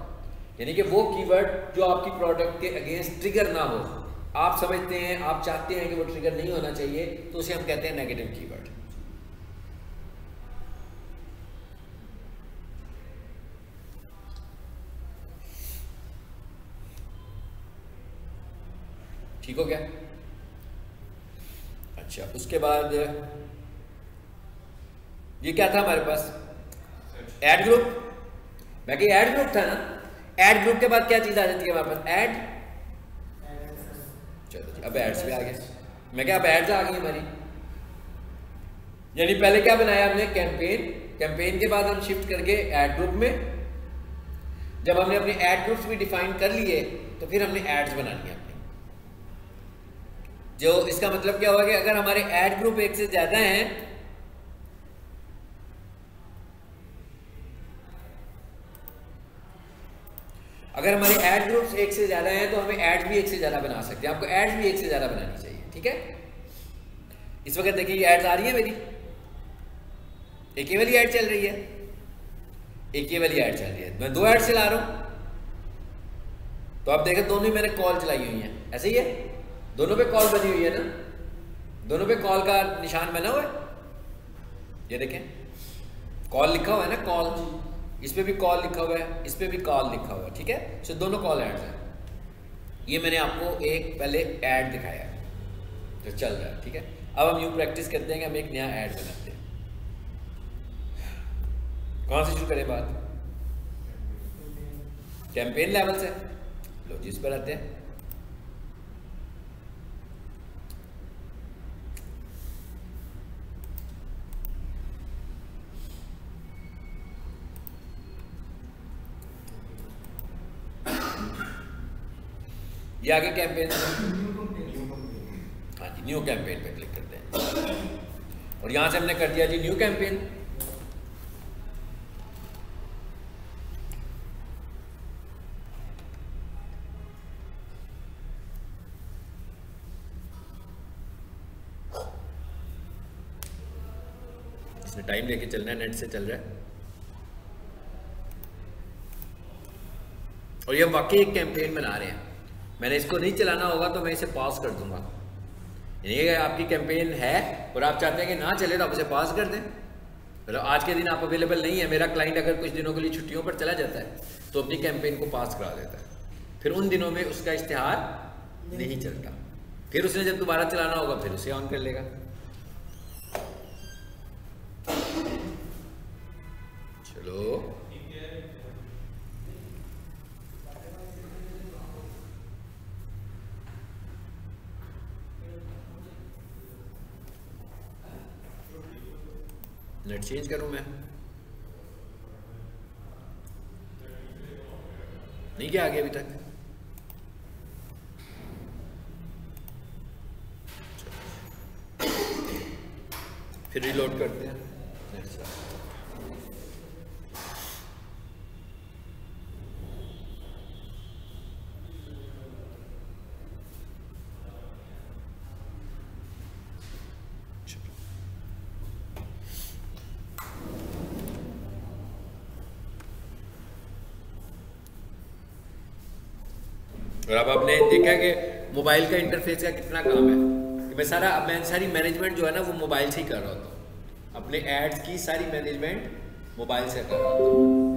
यानी कि वो कीवर्ड जो आपकी प्रोडक्ट के अगेंस्ट ट्रिगर ना हो, आप समझते हैं, आप चाहते हैं कि वो ट्रिगर नहीं होना चाहिए, तो उसे हम कहते हैं नेगेटिव कीवर्ड। ठीक हो गया। अच्छा, उसके बाद ये क्या था हमारे पास, ऐड ग्रुप। मैं कि ऐड ग्रुप था ना, ऐड ग्रुप के बाद क्या चीज आ जाती है हमारे पास, ऐड। चलो जी, अब एड्स भी आ गए। मैं क्या, अब एड्स आ गई हमारी, यानी पहले क्या बनाया हमने, कैंपेन। कैंपेन के बाद हम शिफ्ट करके ऐड ग्रुप में। जब हमने अपने ऐड ग्रुप्स भी डिफाइन कर लिए, तो फिर हमने एड्स बनानी है अपनी। जो इसका मतलब क्या होगा कि अगर हमारे ऐड ग्रुप एक से ज्यादा हैं, अगर हमारे ऐड ग्रुप्स एक से ज्यादा हैं, तो हमें एड्स भी एक से ज्यादा बना सकते हैं। आपको एड्स भी एक से ज्यादा बनानी चाहिए, ठीक है। इस वक्त देखिए ये एड्स आ रही है मेरी, एक ये वाली ऐड चल रही है, एक ये वाली ऐड चल रही है, मैं दो ऐड चला रहा हूं। तो आप देखें दोनों ही मैंने कॉल चलाई हुई है, ऐसे ही है, दोनों पे कॉल बनी हुई है ना, दोनों पे कॉल का निशान बना हुआ है, ये देखें कॉल लिखा हुआ है ना, कॉल, इस पे भी कॉल लिखा हुआ है, इस पे भी कॉल लिखा हुआ है, ठीक है। सो दोनों कॉल एड्स हैं। ये मैंने आपको एक पहले ऐड दिखाया जो चल रहा है, ठीक है। अब हम यूं प्रैक्टिस करते हैं कि हम एक नया ऐड बनाते हैं। कौन से शुरू करें बात, कैंपेन लेवल से, लो जिस पर आते हैं। ये आगे कैंपेन, हाँ जी, न्यू कैंपेन पे क्लिक करते हैं, और यहां से हमने कर दिया जी न्यू कैंपेन। इसमें टाइम लेके चलना है, नेट से चल रहा है, और ये वाकई एक कैंपेन बना रहे हैं। मैंने इसको नहीं चलाना होगा तो मैं इसे पॉज कर दूंगा। यानी आपकी कैंपेन है और आप चाहते हैं कि ना चले, तो आप इसे पॉज कर दें। मतलब आज के दिन आप अवेलेबल नहीं है, मेरा क्लाइंट अगर कुछ दिनों के लिए छुट्टियों पर चला जाता है, तो अपनी कैंपेन को पास करा देता है, फिर उन दिनों में उसका इश्तिहार नहीं चलता, फिर उसने जब दोबारा चलाना होगा फिर उसे ऑन कर लेगा। चलो नेट चेंज करूं मैं, नहीं क्या आगे अभी तक। फिर रिलोड करते हैं। और अब आपने देखा कि मोबाइल का इंटरफेस का कितना काम है कि मैं सारी मैनेजमेंट जो है ना वो मोबाइल से ही कर रहा होता हूँ। अपने एड्स की सारी मैनेजमेंट मोबाइल से कर रहा होता हूँ।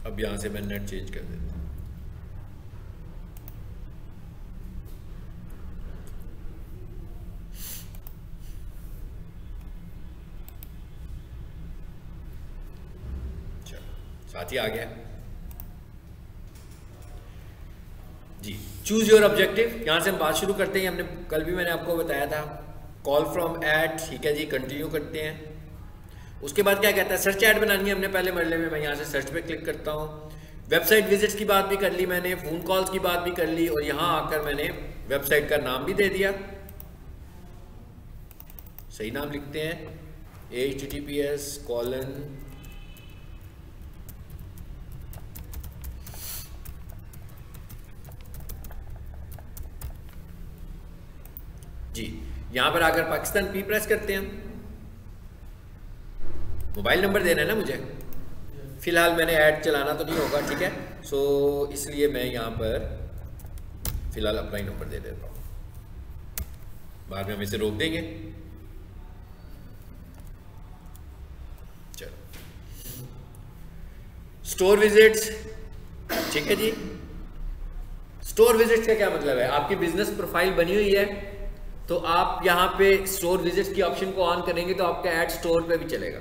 अब यहाँ से मैं नेट चेंज कर देता हूँ। साथ ही आ गया जी। चूज योर ऑब्जेक्टिव, यहां से हम बात शुरू करते हैं। हमने कल भी मैंने आपको बताया था कॉल फ्रॉम ऐड, ठीक है जी, कंटिन्यू करते हैं। उसके बाद क्या कहता है, सर्च ऐड बनानी है हमने पहले मरले में। मैं यहां से सर्च पे क्लिक करता हूं। वेबसाइट विजिट्स की बात भी कर ली मैंने, फोन कॉल्स की बात भी कर ली, और यहां आकर मैंने वेबसाइट का नाम भी दे दिया। सही नाम लिखते हैं, https:// जी। यहां पर आकर पाकिस्तान पी प्रेस करते हैं। मोबाइल नंबर देना है ना मुझे, फिलहाल मैंने ऐड चलाना तो नहीं होगा, ठीक है। सो इसलिए मैं यहां पर फिलहाल अपना ही नंबर दे देता हूं, बाद में हम इसे रोक देंगे। चलो, स्टोर विजिट्स, ठीक है जी। स्टोर विजिट्स का क्या मतलब है, आपकी बिजनेस प्रोफाइल बनी हुई है तो आप यहाँ पे स्टोर विजिट्स की ऑप्शन को ऑन करेंगे तो आपका ऐड स्टोर पे भी चलेगा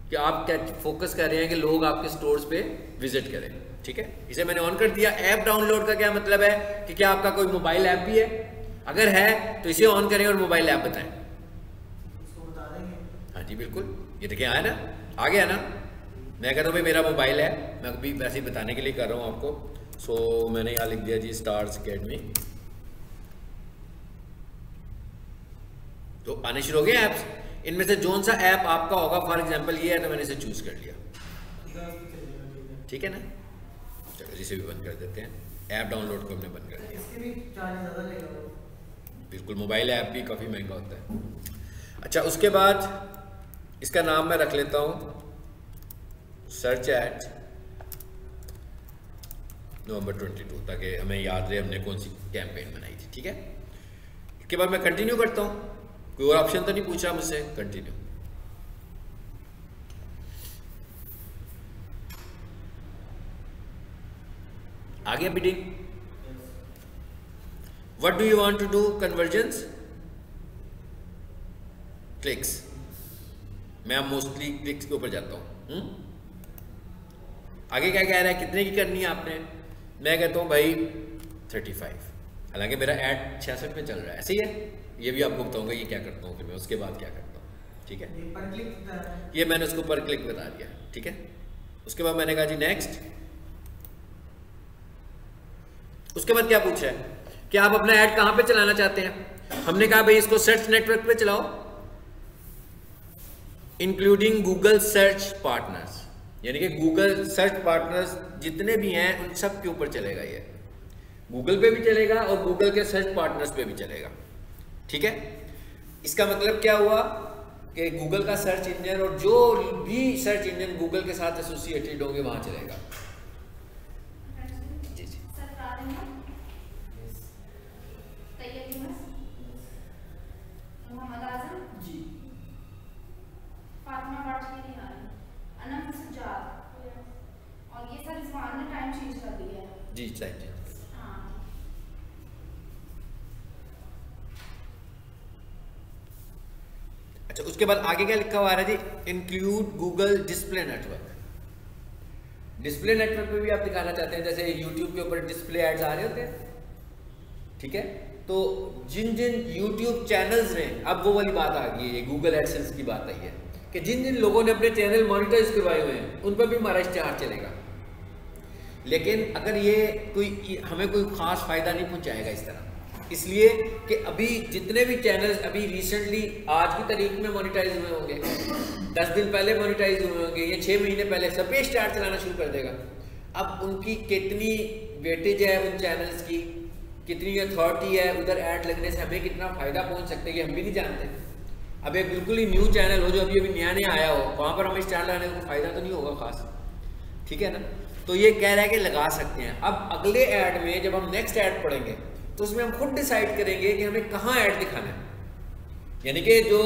कि आप क्या फोकस कर रहे हैं कि लोग आपके स्टोर्स पे विजिट करें, ठीक है। इसे मैंने ऑन कर दिया। ऐप डाउनलोड का क्या मतलब है कि क्या आपका कोई मोबाइल ऐप भी है, अगर है तो इसे ऑन करें और मोबाइल ऐप बताएं। इसको बता देंगे। हाँ जी बिल्कुल, ये देखिए आया ना, आ गया ना। मैं कहता हूँ भाई मेरा मोबाइल है, मैं अभी वैसे ही बताने के लिए कर रहा हूँ आपको। सो मैंने यहाँ लिख दिया जी स्टार्स अकेडमी, तो आने शुरू हो गए ऐप्स। इनमें से जोन सा ऐप आपका होगा, फॉर एग्जांपल ये है तो मैंने इसे चूज कर लिया, ठीक है ना। चलो इसे भी बंद कर देते हैं, ऐप डाउनलोड को हमने बंद कर दिया। इसके भी चार्ज ज़्यादा लेगा वो। बिल्कुल, मोबाइल ऐप भी काफ़ी महंगा होता है। अच्छा, उसके बाद इसका नाम मैं रख लेता हूँ सर्च ऐड नवंबर 22, ताकि हमें याद रहे हमने कौन सी कैंपेन बनाई थी, ठीक है। इसके बाद मैं कंटिन्यू करता हूँ, कोई और ऑप्शन तो नहीं पूछा मुझसे, कंटिन्यू। आ गया bidding. What do you want to do, conversions, clicks. मैं अब मोस्टली क्लिक्स के ऊपर जाता हूं। आगे क्या कह रहा है, कितने की करनी है आपने। मैं कहता हूं भाई 35, हालांकि मेरा ऐड 66 में चल रहा है, ऐसे ही है। ये भी आपको बताऊंगा ये क्या करता हूँ फिर मैं उसके बाद क्या करता हूँ, ठीक है। पर क्लिक, ये मैंने उसको पर क्लिक बता दिया, ठीक है। उसके बाद मैंने कहा जी नेक्स्ट। उसके बाद क्या पूछा है कि आप अपना ऐड कहां पे चलाना चाहते हैं। हमने कहा भाई इसको सर्च नेटवर्क पे चलाओ, इंक्लूडिंग गूगल सर्च पार्टनर्स, यानी कि गूगल सर्च पार्टनर्स जितने भी हैं उन सब के ऊपर चलेगा। ये गूगल पे भी चलेगा और गूगल के सर्च पार्टनर्स पे भी चलेगा, ठीक है। इसका मतलब क्या हुआ कि गूगल का सर्च इंजन और जो भी सर्च इंजन गूगल के साथ एसोसिएटेड होंगे वहां चलेगा। जी जी, जी जी जी। अच्छा, उसके बाद आगे क्या लिखा हुआ है जी, include Google display network. Display network पे भी आप दिखाना चाहते हैं, जैसे यूट्यूब के ऊपर डिस्प्ले एड्स आ रहे होते हैं, ठीक है। तो जिन जिन यूट्यूब चैनल्स ने, अब वो वाली बात आ गई है, गूगल एडसेंस की बात आई है कि जिन जिन लोगों ने अपने चैनल मोनेटाइज करवाए हुए हैं उन पर भी हमारा इश्तेहार चलेगा। लेकिन अगर ये कोई हमें कोई खास फायदा नहीं पहुंचाएगा इस तरह, इसलिए कि अभी जितने भी चैनल्स अभी रिसेंटली आज की तारीख में मोनेटाइज हुए होंगे, 10 दिन पहले मोनेटाइज हुए होंगे, या 6 महीने पहले सब पे स्टार चलाना शुरू कर देगा। अब उनकी कितनी वेटेज है उन चैनल्स की, कितनी अथॉरिटी है, उधर ऐड लगने से हमें कितना फ़ायदा पहुंच सकता है ये हम भी नहीं जानते। अब एक बिल्कुल ही न्यू चैनल हो जो अभी अभी नया नया आया हो, वहाँ पर हमें स्टार लगाने का फायदा तो नहीं होगा खास, ठीक है ना। तो ये कह रहा है कि लगा सकते हैं। अब अगले ऐड में जब हम नेक्स्ट ऐड पढ़ेंगे तो उसमें हम खुद डिसाइड करेंगे कि हमें कहाँ ऐड दिखाना है। यानी कि जो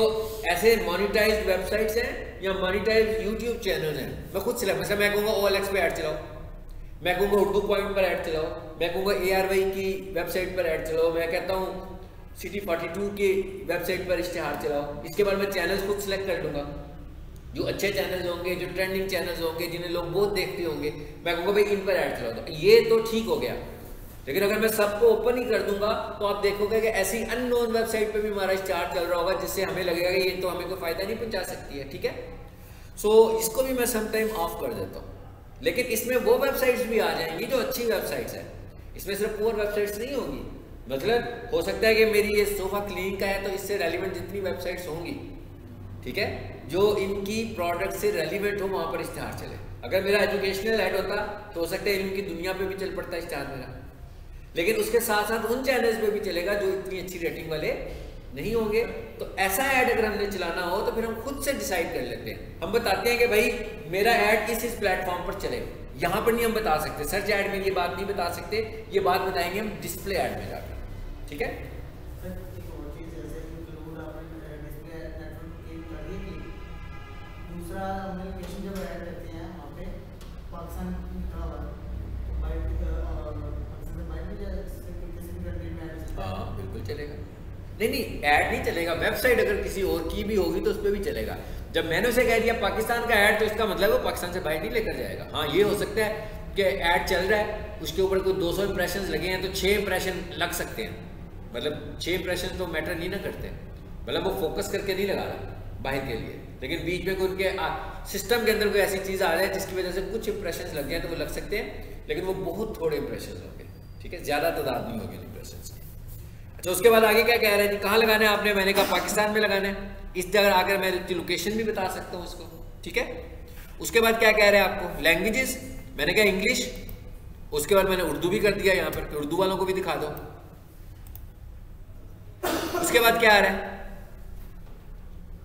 ऐसे मोनिटाइज्ड वेबसाइट्स हैं या मोनिटाइज्ड यूट्यूब चैनल हैं, मैं खुद सिलेक्ट, जैसे मैं कहूँगा OLX पे ऐड चलाओ, मैं कहूँगा उर्दू पॉइंट पर ऐड चलाओ, मैं कहूँगा ARY की वेबसाइट पर ऐड चलाओ, मैं कहता हूँ City 42 की वेबसाइट पर इश्तिहार चलाओ। इसके बाद मैं चैनल्स खुद सिलेक्ट कर लूँगा, जो अच्छे चैनल्स होंगे, जो ट्रेंडिंग चैनल्स होंगे, जिन्हें लोग बहुत देखते होंगे, मैं कहूँगा भाई इन पर ऐड चलाओ। तो ये तो ठीक हो गया, लेकिन अगर मैं सबको ओपन ही कर दूंगा तो आप देखोगे कि ऐसी अननोन वेबसाइट पे भी हमारा स्टार चल रहा होगा, जिससे हमें लगेगा कि ये तो हमें कोई फायदा नहीं पहुंचा सकती है, ठीक है। सो इसको भी मैं समटाइम ऑफ कर देता हूँ। लेकिन इसमें वो वेबसाइट्स भी आ जाएंगी जो अच्छी वेबसाइट्स हैं, इसमें सिर्फ पुअर वेबसाइट्स नहीं होंगी। मतलब हो सकता है कि मेरी ये सोफा क्लीनिंग का है तो इससे रेलिवेंट जितनी वेबसाइट्स होंगी, ठीक है, जो इनकी प्रोडक्ट से रेलिवेंट हो वहाँ पर इश्तिहार चले। अगर मेरा एजुकेशनल ऐड होता तो हो सकता है इनकी दुनिया पे भी चल पड़ता इश्तिहार मेरा, लेकिन उसके साथ साथ उन चैनल्स पे भी चलेगा जो इतनी अच्छी रेटिंग वाले नहीं होंगे। तो ऐसा ऐड अगर हमने चलाना हो तो फिर हम खुद से डिसाइड कर लेते हैं। हम बताते हैं कि भाई मेरा ऐड इस प्लेटफॉर्म पर चलेगा, यहाँ पर नहीं हम बता सकते, सर्च ऐड में ये बात नहीं बता सकते, ये बात बताएंगे हम डिस्प्ले ऐड में जाकर, ठीक है। दूसरा हमने लोकेशन जब ऐड करते हैं वहाँ पे पाकिस्तान लिखा हुआ हाँ बिल्कुल चलेगा। नहीं ऐड नहीं चलेगा, वेबसाइट अगर किसी और की भी होगी तो उस पर भी चलेगा। जब मैंने उसे कह दिया पाकिस्तान का ऐड तो इसका मतलब वो पाकिस्तान से बाहर नहीं लेकर जाएगा। हाँ ये हो सकता है कि ऐड चल रहा है, उसके ऊपर कोई 200 इंप्रेशन लगे हैं तो 6 इंप्रेशन लग सकते हैं, मतलब 6 इंप्रेशन तो मैटर नहीं ना करते, मतलब वो फोकस करके नहीं लगा रहा बाहर के लिए, लेकिन बीच में कोई उनके सिस्टम के अंदर कोई ऐसी चीज़ आ रही है जिसकी वजह से कुछ इंप्रेशन लग जाए तो वो लग सकते हैं, लेकिन वो बहुत थोड़े इंप्रेशन होंगे, ठीक है, ज़्यादा तादाद नहीं होगी इंप्रेशन की। अच्छा उसके बाद आगे क्या कह रहे हैं जी, कहाँ लगाना है आपने, मैंने कहा पाकिस्तान में लगाना है। इस जगह आकर मैं लोकेशन भी बता सकता हूँ उसको, ठीक है। उसके बाद क्या कह रहे हैं आपको, लैंग्वेजेस, मैंने कहा इंग्लिश, उसके बाद मैंने उर्दू भी कर दिया यहाँ पर, उर्दू वालों को भी दिखा दो। उसके बाद क्या आ रहा है,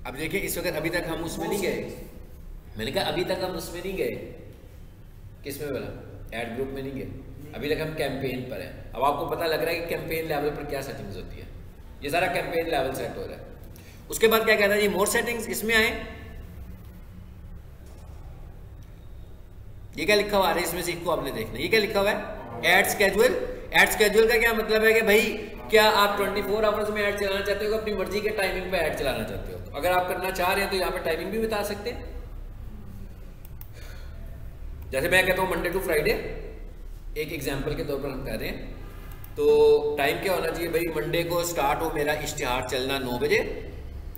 अब देखिए इस वक्त अभी तक हम उसमें नहीं गए, मैंने कहा अभी तक हम उसमें नहीं गए, किसमें बोला, ऐड ग्रुप में नहीं गए, अभी तक हम कैंपेन पर हैं। अब आपको पता लग रहा है कि कैंपेन लेवल पर क्या सेटिंग्स होती है, ये सारा कैंपेन लेवल सेट हो रहा है। उसके बाद क्या कहता है जी, मोर सेटिंग्स, इसमें आए, ये क्या लिखा हुआ है, इसमें से इसको आपने देखना, ये क्या लिखा हुआ है, ऐड स्केड्यूल। ऐड स्केड्यूल का क्या मतलब है कि भाई क्या आप 24 आवर्स में ऐड चलाना चाहते हो, अपनी मर्जी के टाइमिंग पे ऐड चलाना चाहते हो, तो अगर आप करना चाह रहे हैं तो यहाँ पे टाइमिंग भी बता सकते हैं। जैसे मैं कहता हूँ मंडे टू फ्राइडे, एक एग्जांपल के तौर पर हम कह रहे हैं, तो टाइम क्या होना चाहिए भाई, मंडे को स्टार्ट हो मेरा इश्तिहार चलना 9 बजे,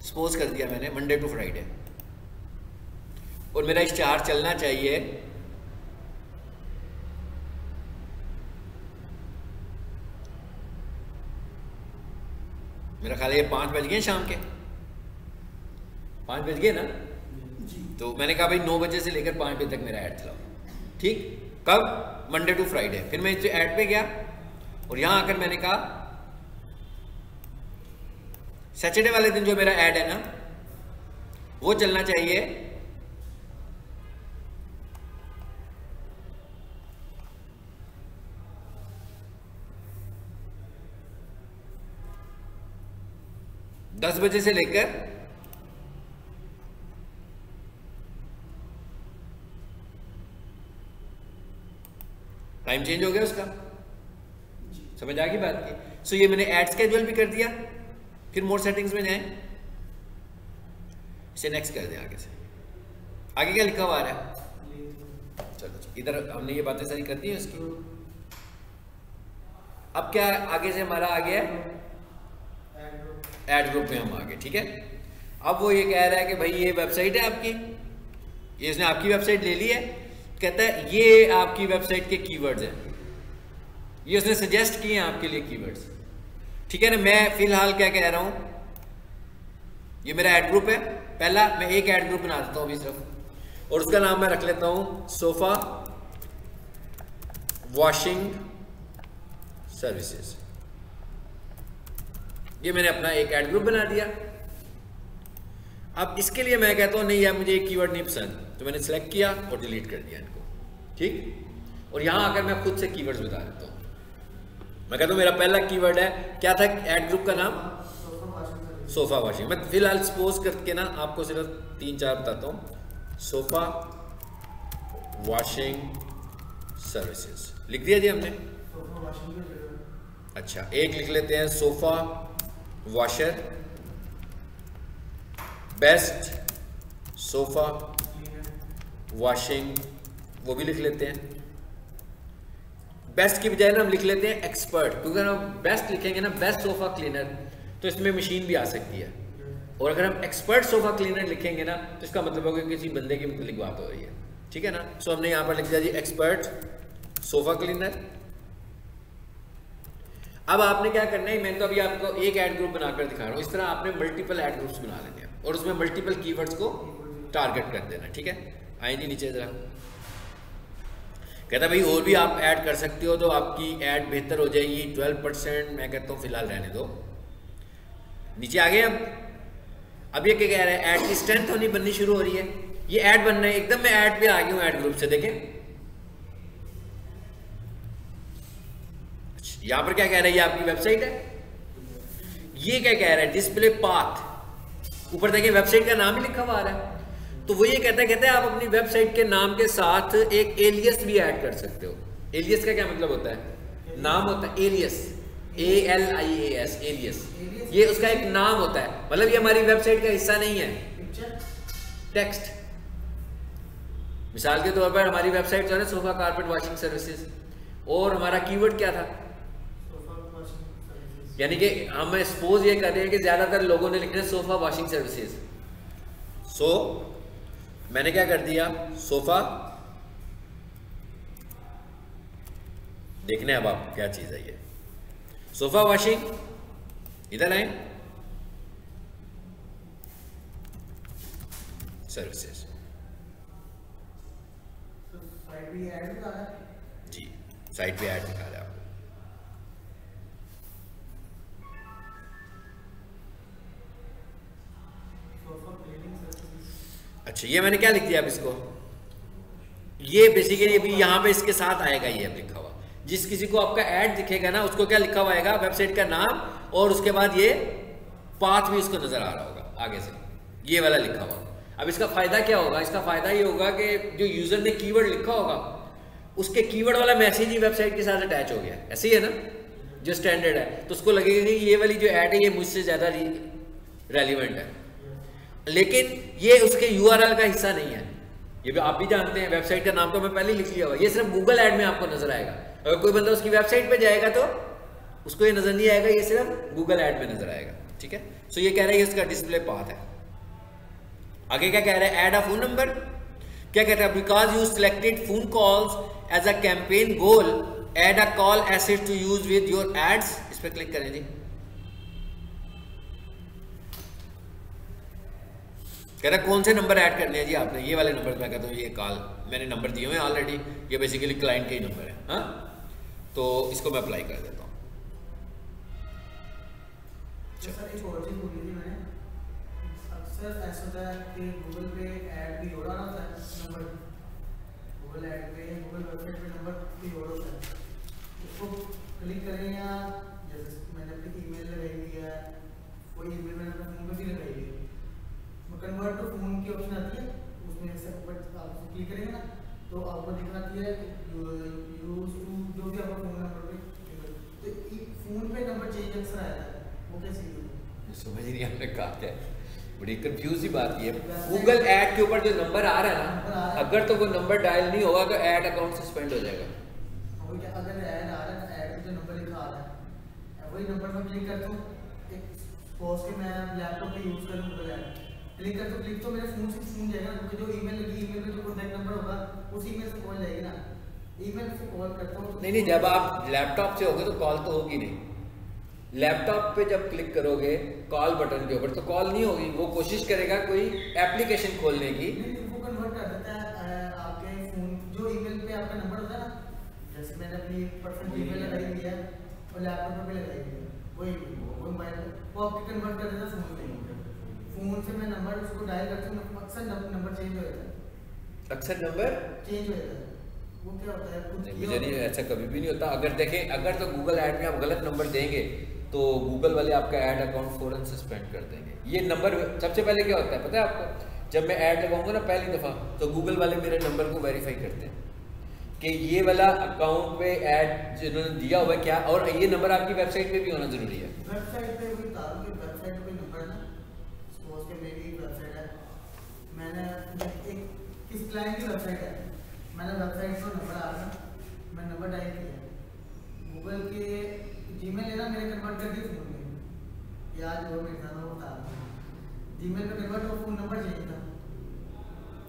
सपोज कर दिया मैंने मंडे टू फ्राइडे, और मेरा इश्तिहार चलना चाहिए मेरा ख्याल है ये 5 बज गए शाम के, 5 बज गए ना, तो मैंने कहा भाई 9 बजे से लेकर 5 बजे तक मेरा ऐड चलाओ, ठीक, कब, मंडे टू फ्राइडे। फिर मैं इस ऐड पे गया और यहां आकर मैंने कहा सैटरडे वाले दिन जो मेरा ऐड है ना वो चलना चाहिए 10 बजे से लेकर टाइम चेंज हो गया उसका, समझ आ गई बात की। सो ये मैंने ऐड स्केड्यूल भी कर दिया। फिर मोर सेटिंग्स में जाएं, इसे नेक्स्ट कर दें आगे से। आगे क्या लिखा हुआ आ रहा है, चलो इधर हमने ये बातें सारी कर दी है उसकी। अब क्या आगे से हमारा आ गया ऐड ग्रुप में हम आ गए, ठीक है। अब वो ये कह रहा है कि भाई ये वेबसाइट है आपकी, ये इसने आपकी वेबसाइट ले ली है, कहता है ये आपकी वेबसाइट के कीवर्ड्स हैं, ये उसने सजेस्ट किए हैं आपके लिए कीवर्ड्स, ठीक है ना। मैं फिलहाल क्या कह रहा हूं, ये मेरा ऐड ग्रुप है पहला, मैं एक ऐड ग्रुप बना देता हूं अभी सिर्फ, और उसका नाम मैं रख लेता हूं सोफा वॉशिंग सर्विसेज। ये मैंने अपना एक ऐड ग्रुप बना दिया। अब इसके लिए मैं कहता हूँ नहीं यार मुझे एक कीवर्ड नहीं पसंद, तो मैंने सेलेक्ट किया और डिलीट कर दिया इनको, ठीक। और यहाँ आकर मैं खुद से कीवर्ड्स बता देता हूँ। मैं कहता हूँ मेरा पहला कीवर्ड है, क्या था ऐड ग्रुप का नाम? Sofa washing. मैं फिलहाल सपोज करके ना आपको सिर्फ 3-4 बताता हूँ। सोफा वॉशिंग सर्विसेज लिख दिया जी हमने। अच्छा, एक लिख लेते हैं sofa washer, best sofa washing, वो भी लिख लेते हैं। बेस्ट की बजाय ना हम लिख लेते हैं एक्सपर्ट, क्योंकि अगर हम बेस्ट लिखेंगे ना, बेस्ट सोफा क्लीनर, तो इसमें मशीन भी आ सकती है। और अगर हम एक्सपर्ट सोफा क्लीनर लिखेंगे ना, तो इसका मतलब होगा किसी बंदे की मतलब बात हो रही है, ठीक है ना। सो हमने यहाँ पर लिख दिया जी एक्सपर्ट सोफा क्लीनर। अब आपने क्या करना है, मैं तो अभी आपको एक ऐड ग्रुप बनाकर दिखा रहा हूँ, इस तरह आपने मल्टीपल ऐड ग्रुप्स बना लेने हैं और उसमें मल्टीपल कीवर्ड्स को टारगेट कर देना, ठीक है। आए जी नीचे जरा, कहता भाई और भी आप ऐड कर सकते हो तो आपकी ऐड बेहतर हो जाएगी 12%। मैं कहता हूँ फिलहाल रहने दो। नीचे आ गए अब ये क्या कह रहा है, ऐड की स्ट्रेंथ होनी बननी शुरू हो रही है। ये ऐड बनना है, एकदम मैं ऐड पे आ गया हूँ ऐड ग्रुप से, देखें यहां पर क्या कह रहा है, ये आपकी वेबसाइट है। ये क्या कह रहा है, डिस्प्ले पाथ, ऊपर देखिए वेबसाइट का नाम ही लिखा हुआ आ रहा है। तो वो ये कहता है आप अपनी वेबसाइट के नाम के साथ एक एलियस भी ऐड कर सकते हो। एलियस का क्या मतलब होता है, नाम होता है एलियस, ALIAS एलियस, ये उसका एक नाम होता है, मतलब ये हमारी वेबसाइट का हिस्सा नहीं है। टेक्स्ट, मिसाल के तौर पर हमारी वेबसाइट जो है सोफा कारपेट वॉशिंग सर्विसेज, और हमारा कीवर्ड क्या था, यानी कि हम सपोज ये कर रहे हैं कि ज्यादातर लोगों ने लिखना है सोफा वॉशिंग सर्विसेज। सो मैंने क्या कर दिया, सोफा, देखने अब आप क्या चीज है ये सोफा वॉशिंग, इधर आए सर्विसेज जी, साइट पे ऐड दिखा रहा है आपको। अच्छा, ये मैंने क्या लिख दिया अब इसको, ये बेसिकली अभी यहाँ पे इसके साथ आएगा, ये अब लिखा हुआ, जिस किसी को आपका ऐड दिखेगा ना उसको क्या लिखा हुआ आएगा, वेबसाइट का नाम, और उसके बाद ये पाथ भी उसको नजर आ रहा होगा आगे से, ये वाला लिखा हुआ। अब इसका फायदा क्या होगा, इसका फायदा ये होगा कि जो यूजर ने कीवर्ड लिखा होगा उसके कीवर्ड वाला मैसेज ही वेबसाइट के साथ अटैच हो गया, ऐसे ही है ना जो स्टैंडर्ड है, तो उसको लगेगा कि ये वाली जो ऐड है ये मुझसे ज्यादा रेलिवेंट है। लेकिन ये उसके URL का हिस्सा नहीं है, ये भी आप भी जानते हैं, वेबसाइट का नाम तो मैं पहले ही लिख लिया हुआ, ये सिर्फ गूगल ऐड में आपको नजर आएगा। अगर कोई बंदा उसकी वेबसाइट पे जाएगा तो उसको ये नजर नहीं आएगा, ये सिर्फ गूगल ऐड में नजर आएगा, ठीक है। सो ये कह रहा है ये इसका डिस्प्ले पाथ है। आगे क्या कह रहा है, ऐड अ फोन नंबर, क्या कहता है, because you selected phone calls as a campaign goal, add a call asset to use with your ads, इस पर क्लिक करें जी। कह रहा कौन से नंबर ऐड करने हैं जी आपने, ये वाले नंबर, मैं कहता हूँ ये कॉल मैंने नंबर दिए हुए हैं ऑलरेडी, ये बेसिकली क्लाइंट के ही नंबर है, हाँ। तो इसको मैं अप्लाई कर देता हूँ। सर एक और चीज बोली थी मैंने, अक्सर ऐसा होता है कि गूगल पे ऐड भी जोड़ा होता है नंबर, गूगल ऐड पे गूगल वेबसाइट पे नंबर भी जोड़ा होता है, उसको क्लिक करें या जैसे मैंने अपनी ईमेल लगाई हुई है, कोई ईमेल मैंने अपने फोन पे भी लगाई हुई है, कन्वर्ट टू फोन की ऑप्शन आती है, उसमें से ऊपर आप क्लिक करेंगे ना तो आपको दिखना आती है यूज टू, जो भी आपका फोन नंबर पे, तो फोन पे नंबर चेंज अक्सर आता है, वो कैसे समझ नहीं आपने कहा क्या, बड़ी कंफ्यूज ही बात ये। गूगल ऐड के ऊपर जो नंबर आ रहा है ना, अगर तो वो नंबर डायल नहीं होगा तो ऐड अकाउंट सस्पेंड हो जाएगा। अगर ऐड आ रहा है, ऐड जो नंबर लिखा आ रहा है वही नंबर पर क्लिक करता हूँ, सपोज के मैं लैपटॉप पे यूज करूँ गूगल ऐड, क्लिक करते क्लिक तो मेरे फोन से फोन जाएगा, क्योंकि जो ईमेल लगी, ईमेल पे जो कॉन्टैक्ट नंबर होगा उस ईमेल से कॉल जाएगी ना, ईमेल से कॉल करता हूँ। नहीं, जब आप लैपटॉप से होगे तो कॉल तो होगी नहीं, लैपटॉप पे जब क्लिक करोगे कॉल बटन के ऊपर तो कॉल नहीं होगी, वो कोशिश करेगा कोई एप्लीकेशन खोलने की, वो कन्वर्ट कर देता है आपके फोन, जो ईमेल पे आपका नंबर होता है ना, जैसे मैंने अपनी पर्सनल ईमेल लगाई हुई है और लैपटॉप पे लगाई हुई है, वही मोबाइल वो आपके कन्वर्ट कर देता है फोन पे, फोन से मैं नंबर उसको डायल करता हूँ, अक्सर नंबर चेंज हो जाता है। अक्सर नंबर चेंज हो जाता है, वो क्या होता है कुछ नहीं, मुझे नहीं, ऐसा कभी भी नहीं होता। अगर देखें, अगर तो गूगल ऐड में आप गलत नंबर देंगे तो गूगल वाले आपका ऐड अकाउंट फ़ौरन सस्पेंड कर देंगे। ये नंबर सबसे पहले क्या होता है पता है आपको, जब मैं ऐड लगाऊंगा ना पहली दफ़ा, तो गूगल वाले मेरे नंबर को वेरीफाई करते हैं कि ये वाला अकाउंट पे ऐड जिन्होंने दिया हुआ है क्या, और ये नंबर आपकी वेबसाइट पे भी होना ज़रूरी है। वेबसाइट पे भी था कि वेबसाइट पे नंबर ना, सपोज के मेरी वेबसाइट है, मैंने एक किस क्लाइंट की वेबसाइट है, मैंने वेबसाइट को नंबर आ रहा, मैं नंबर टाइप किया, गूगल के जीमेल है ना मेरे कन्वर्ट कर दी फोन में, याद और मेरे साथ वो बता जीमेल पे कन्वर्ट हो, फोन नंबर चेंज था।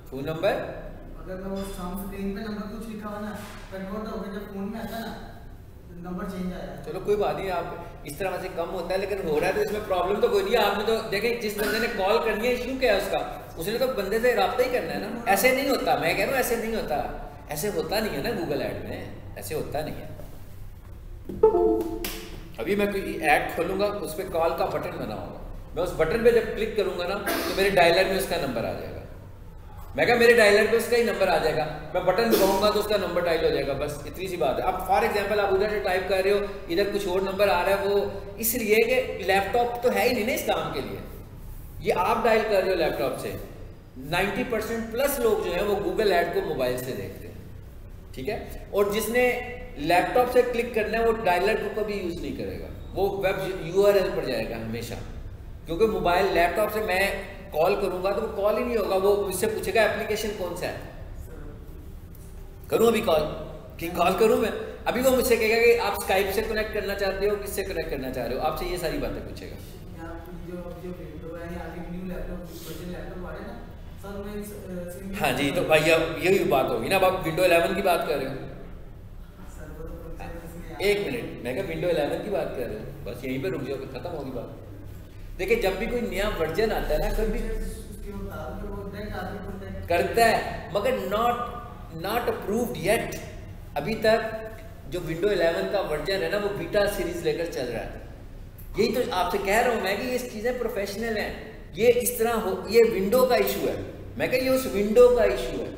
फ़ोन नंबर अगर मैं वो स्क्रीन पे नंबर कुछ लिखा हुआ ना कन्वर्ट हो गया, जब फोन में आता ना नंबर चेंज आया। चलो कोई बात नहीं, आप इस तरह से कम होता है, लेकिन हो रहा है तो इसमें प्रॉब्लम तो कोई नहीं है। आपने तो देखें जिस बंदे ने कॉल करनी है, इशू क्या है उसका, उसने तो बंदे से रब्ता ही करना है ना। ऐसे नहीं होता, मैं कह रहा हूँ ऐसे नहीं होता, ऐसे होता नहीं है ना गूगल ऐड में, ऐसे होता नहीं है। अभी मैं कोई ऐड खोलूंगा, उस पर कॉल का बटन बना होगा, मैं उस बटन पे जब क्लिक करूंगा ना तो मेरे डायलर में उसका नंबर आ जाएगा। मैं क्या, मेरे डायलर पे उसका ही नंबर आ जाएगा, मैं बटन दबाऊंगा तो उसका नंबर डायल हो जाएगा, बस इतनी सी बात है। अब फॉर एग्जांपल आप उधर से टाइप कर रहे हो, इधर कुछ और नंबर आ रहा है, वो इसलिए कि लैपटॉप तो है ही नहीं ना इस काम के लिए, ये आप डायल कर रहे हो लैपटॉप से। 90% प्लस लोग जो है वो गूगल ऐड को मोबाइल से देखते हैं, ठीक है। और जिसने लैपटॉप से क्लिक करना है वो डायलर को कभी यूज नहीं करेगा, वो वेब URL पर जाएगा हमेशा, क्योंकि मोबाइल लैपटॉप से मैं कॉल करूंगा तो वो कॉल ही नहीं होगा, वो मुझसे पूछेगा एप्लीकेशन कौन सा है, करूं अभी कॉल कि कॉल करूं मैं, अभी वो मुझसे कहेगा कि आप स्काइप से कनेक्ट करना चाहते हो, किससे कनेक्ट करना चाह रहे हो, आपसे ये सारी बातें पूछेगा। हाँ जी, तो भाई अब यही बात होगी ना, अब आप विंडो 11 की बात कर रहे हो, एक मिनट, मैं क्या विंडो 11 की बात कर रहे हो, बस यहीं पे रुक जाओ, खत्म होगी बात। देखिए जब भी कोई नया वर्जन आता है ना, कभी करता है मगर नॉट अप्रूव्ड येट, अभी तक जो विंडो 11 का वर्जन है ना वो बीटा सीरीज लेकर चल रहा है। यही तो आपसे कह रहा हूँ मैं कि ये चीज़ें प्रोफेशनल हैं, ये इस तरह हो, ये विंडो का इशू है, मैं कह ये उस विंडो का इशू है,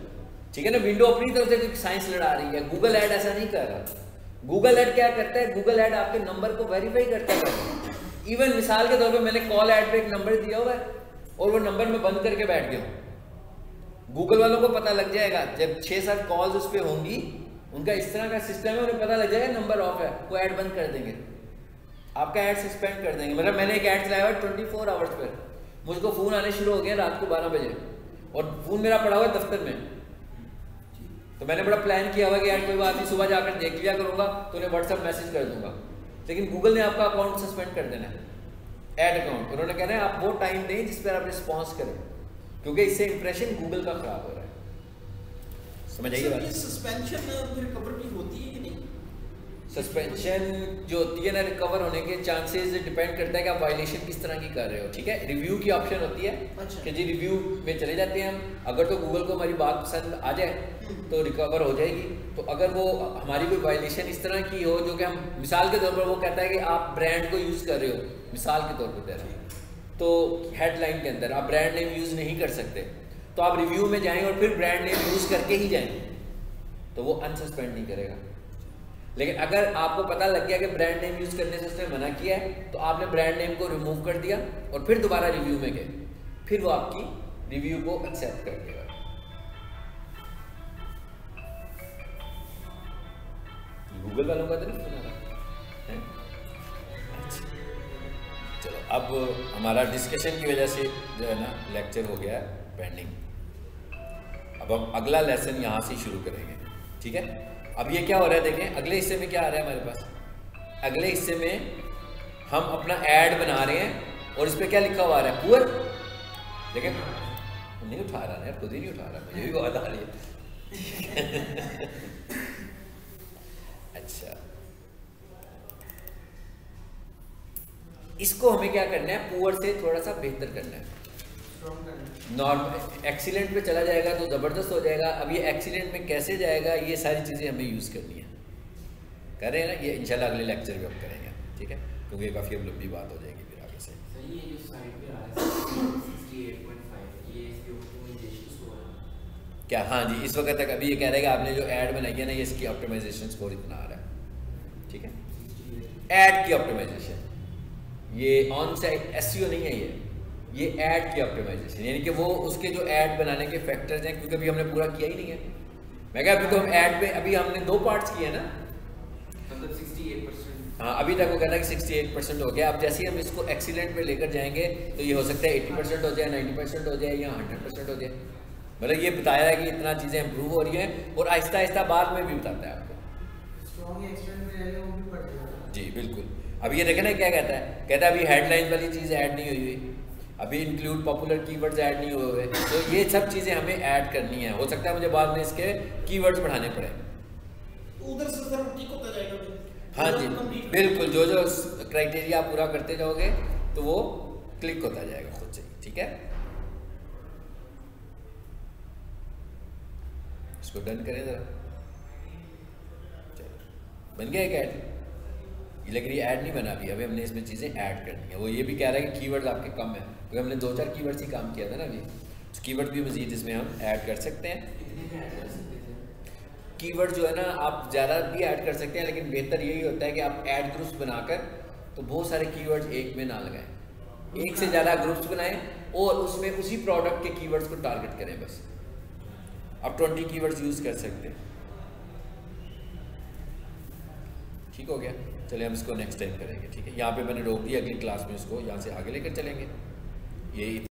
ठीक है ना। विंडो अपनी तरफ से कोई साइंस लड़ा रही है, गूगल ऐड ऐसा नहीं कर रहा। गूगल ऐड क्या करता है, गूगल ऐड आपके नंबर को वेरीफाई करता है। इवन मिसाल के तौर पे मैंने कॉल ऐड पे एक नंबर दिया हुआ है और वो नंबर में बंद करके बैठ गया हूँ, गूगल वालों को पता लग जाएगा जब 6-7 कॉल्स उस पर होंगी, उनका इस तरह का सिस्टम है, उन्हें पता लग जाएगा नंबर ऑफ है, वो ऐड बंद कर देंगे, आपका ऐड सस्पेंड कर देंगे। मतलब मैंने एक ऐड चलाया हुआ 24 आवर्स पर, मुझको फ़ोन आने शुरू हो गया रात को 12 बजे और फ़ोन मेरा पड़ा हुआ है दफ्तर में, तो मैंने बड़ा प्लान किया हुआ कि यार कोई बात नहीं, सुबह जाकर देख लिया करूँगा तो उन्हें व्हाट्सअप मैसेज कर दूंगा, लेकिन गूगल ने आपका अकाउंट सस्पेंड कर देना है, ऐड अकाउंट। उन्होंने कहना है आप वो टाइम दें जिस पर आप रिस्पॉन्स करें, क्योंकि इससे इंप्रेशन गूगल का खराब हो रहा है। समझ आइए बात? सस्पेंशन रिकवर की होती है कि नहीं? सस्पेंशन जो होती है ना, रिकवर होने के चांसेस डिपेंड करता है कि आप वायलेशन किस तरह की कर रहे हो, ठीक है। रिव्यू की ऑप्शन होती है कि जी रिव्यू में चले जाते हैं हम, अगर तो गूगल को हमारी बात पसंद आ जाए तो रिकवर हो जाएगी। तो अगर वो हमारी कोई वायलेशन इस तरह की हो जो कि हम, मिसाल के तौर पर वो कहता है कि आप ब्रांड को यूज़ कर रहे हो, मिसाल के तौर पर दे रहा हूँ, तो हेडलाइन के अंदर आप ब्रांड नेम यूज़ नहीं कर सकते, तो आप रिव्यू में जाएँ और फिर ब्रांड नेम यूज़ करके ही जाएँ, तो वो अनसस्पेंड नहीं करेगा। लेकिन अगर आपको पता लग गया कि ब्रांड नेम यूज़ करने से उसने मना किया है, तो आपने ब्रांड नेम को रिमूव कर दिया और फिर दोबारा रिव्यू में गए, फिर वो आपकी रिव्यू को एक्सेप्ट कर देगा। गूगल वालों का तो नहीं सुना था। अच्छा चलो, अब हमारा डिस्कशन की वजह से जो है ना लेक्चर हो गया पेंडिंग, अब हम अगला लेसन यहाँ से शुरू करेंगे, ठीक है। अब ये क्या हो रहा है, देखें अगले हिस्से में क्या आ रहा है हमारे पास। अगले हिस्से में हम अपना ऐड बना रहे हैं और इस पर क्या लिखा हुआ आ रहा है, पुअर। देखें नहीं उठा रहा है, खुद ही नहीं उठा रहा, मुझे भी बात आ रही है। अच्छा, इसको हमें क्या करना है, पुअर से थोड़ा सा बेहतर करना है। नॉर्मल एक्सीलेंट पे चला जाएगा तो ज़बरदस्त हो जाएगा। अब ये एक्सीलेंट में कैसे जाएगा, ये सारी चीज़ें हमें यूज़ करनी है, कर रहे हैं ना, ये इंशाल्लाह अगले लेक्चर में हम करेंगे, ठीक है, क्योंकि काफ़ी अब लंबी बात हो जाएगी फिर आगे से। सर ये जो साइड पे आ रहा है 68.5 ये इसकी ऑप्टिमाइजेशन स्कोर है क्या? हाँ जी, इस वक्त तक अभी ये कह रहा है कि आपने जो ऐड बनाई है ना, ये इसकी ऑप्टिमाइजेशन स्कोर इतना आ रहा है। ठीक है, ऐड की ऑप्टिमाइजेशन, ये ऑन साइट एसईओ नहीं है, ये ऐड की ऑप्टिमाइजेशन, यानी कि वो उसके जो ऐड बनाने के फैक्टर्स हैं, क्योंकि अभी हमने पूरा किया ही नहीं है। मैं कहा अभी तो हम ऐड पे अभी हमने 2 पार्ट्स किए ना, मतलब 68%। हाँ, अभी तक वो कहना है कि 68% हो गया। अब जैसे ही हम इसको एक्सीलेंट पे लेकर जाएंगे तो ये हो सकता है 80% हो जाए, 90% हो जाए या 100% हो जाए। मतलब ये बताया है कि इतना चीज़ें इंप्रूव हो रही हैं और आहिस्ता आहिस्ता बाद में भी बताता है आपको। स्ट्रॉन्ग एक्सटेंड में रहेगा वो भी बढ़ जाएगा। जी बिल्कुल। अब ये देखें ना क्या कहता है, कहता है अभी हेडलाइन वाली चीज़ ऐड नहीं हुई, अभी इंक्लूड पॉपुलर कीवर्ड्स ऐड नहीं हुए, तो ये सब चीज़ें हमें ऐड करनी है। हो सकता है मुझे बाद में इसके कीवर्ड्स बढ़ाने पड़े। उधर से सर ठीक होता जाएगा फिर। हाँ जी बिल्कुल, जो जो क्राइटेरिया आप पूरा करते जाओगे तो वो क्लिक होता जाएगा खुद से। ठीक है, इसको डन करें ज़रा। चलो, बन गया एक ऐड, लेकिन ये ऐड नहीं बना अभी हमने इसमें चीज़ें ऐड करनी है। वो ये भी कह रहा है कि कीवर्ड्स आपके कम है, क्योंकि हमने 2-4 कीवर्ड्स ही काम किया था ना अभी, तो कीवर्ड भी मज़ीद इसमें हम ऐड कर सकते हैं। कितने में ऐड कर सकते हैं? कीवर्ड जो है ना आप ज़्यादा भी ऐड कर सकते हैं, लेकिन बेहतर यही होता है कि आप ऐड ग्रुप्स बनाकर तो बहुत सारे कीवर्ड्स एक में ना लगाएं, एक से ज़्यादा ग्रुप्स बनाएं और उसमें उसी प्रोडक्ट के कीवर्ड्स को टारगेट करें। बस आप 20 कीवर्ड्स यूज़ कर सकते हैं। ठीक हो गया, चलिए हम इसको नेक्स्ट टाइम करेंगे। ठीक है, यहाँ पे मैंने रोक दिया, अगली क्लास में इसको यहाँ से आगे लेकर चलेंगे। ये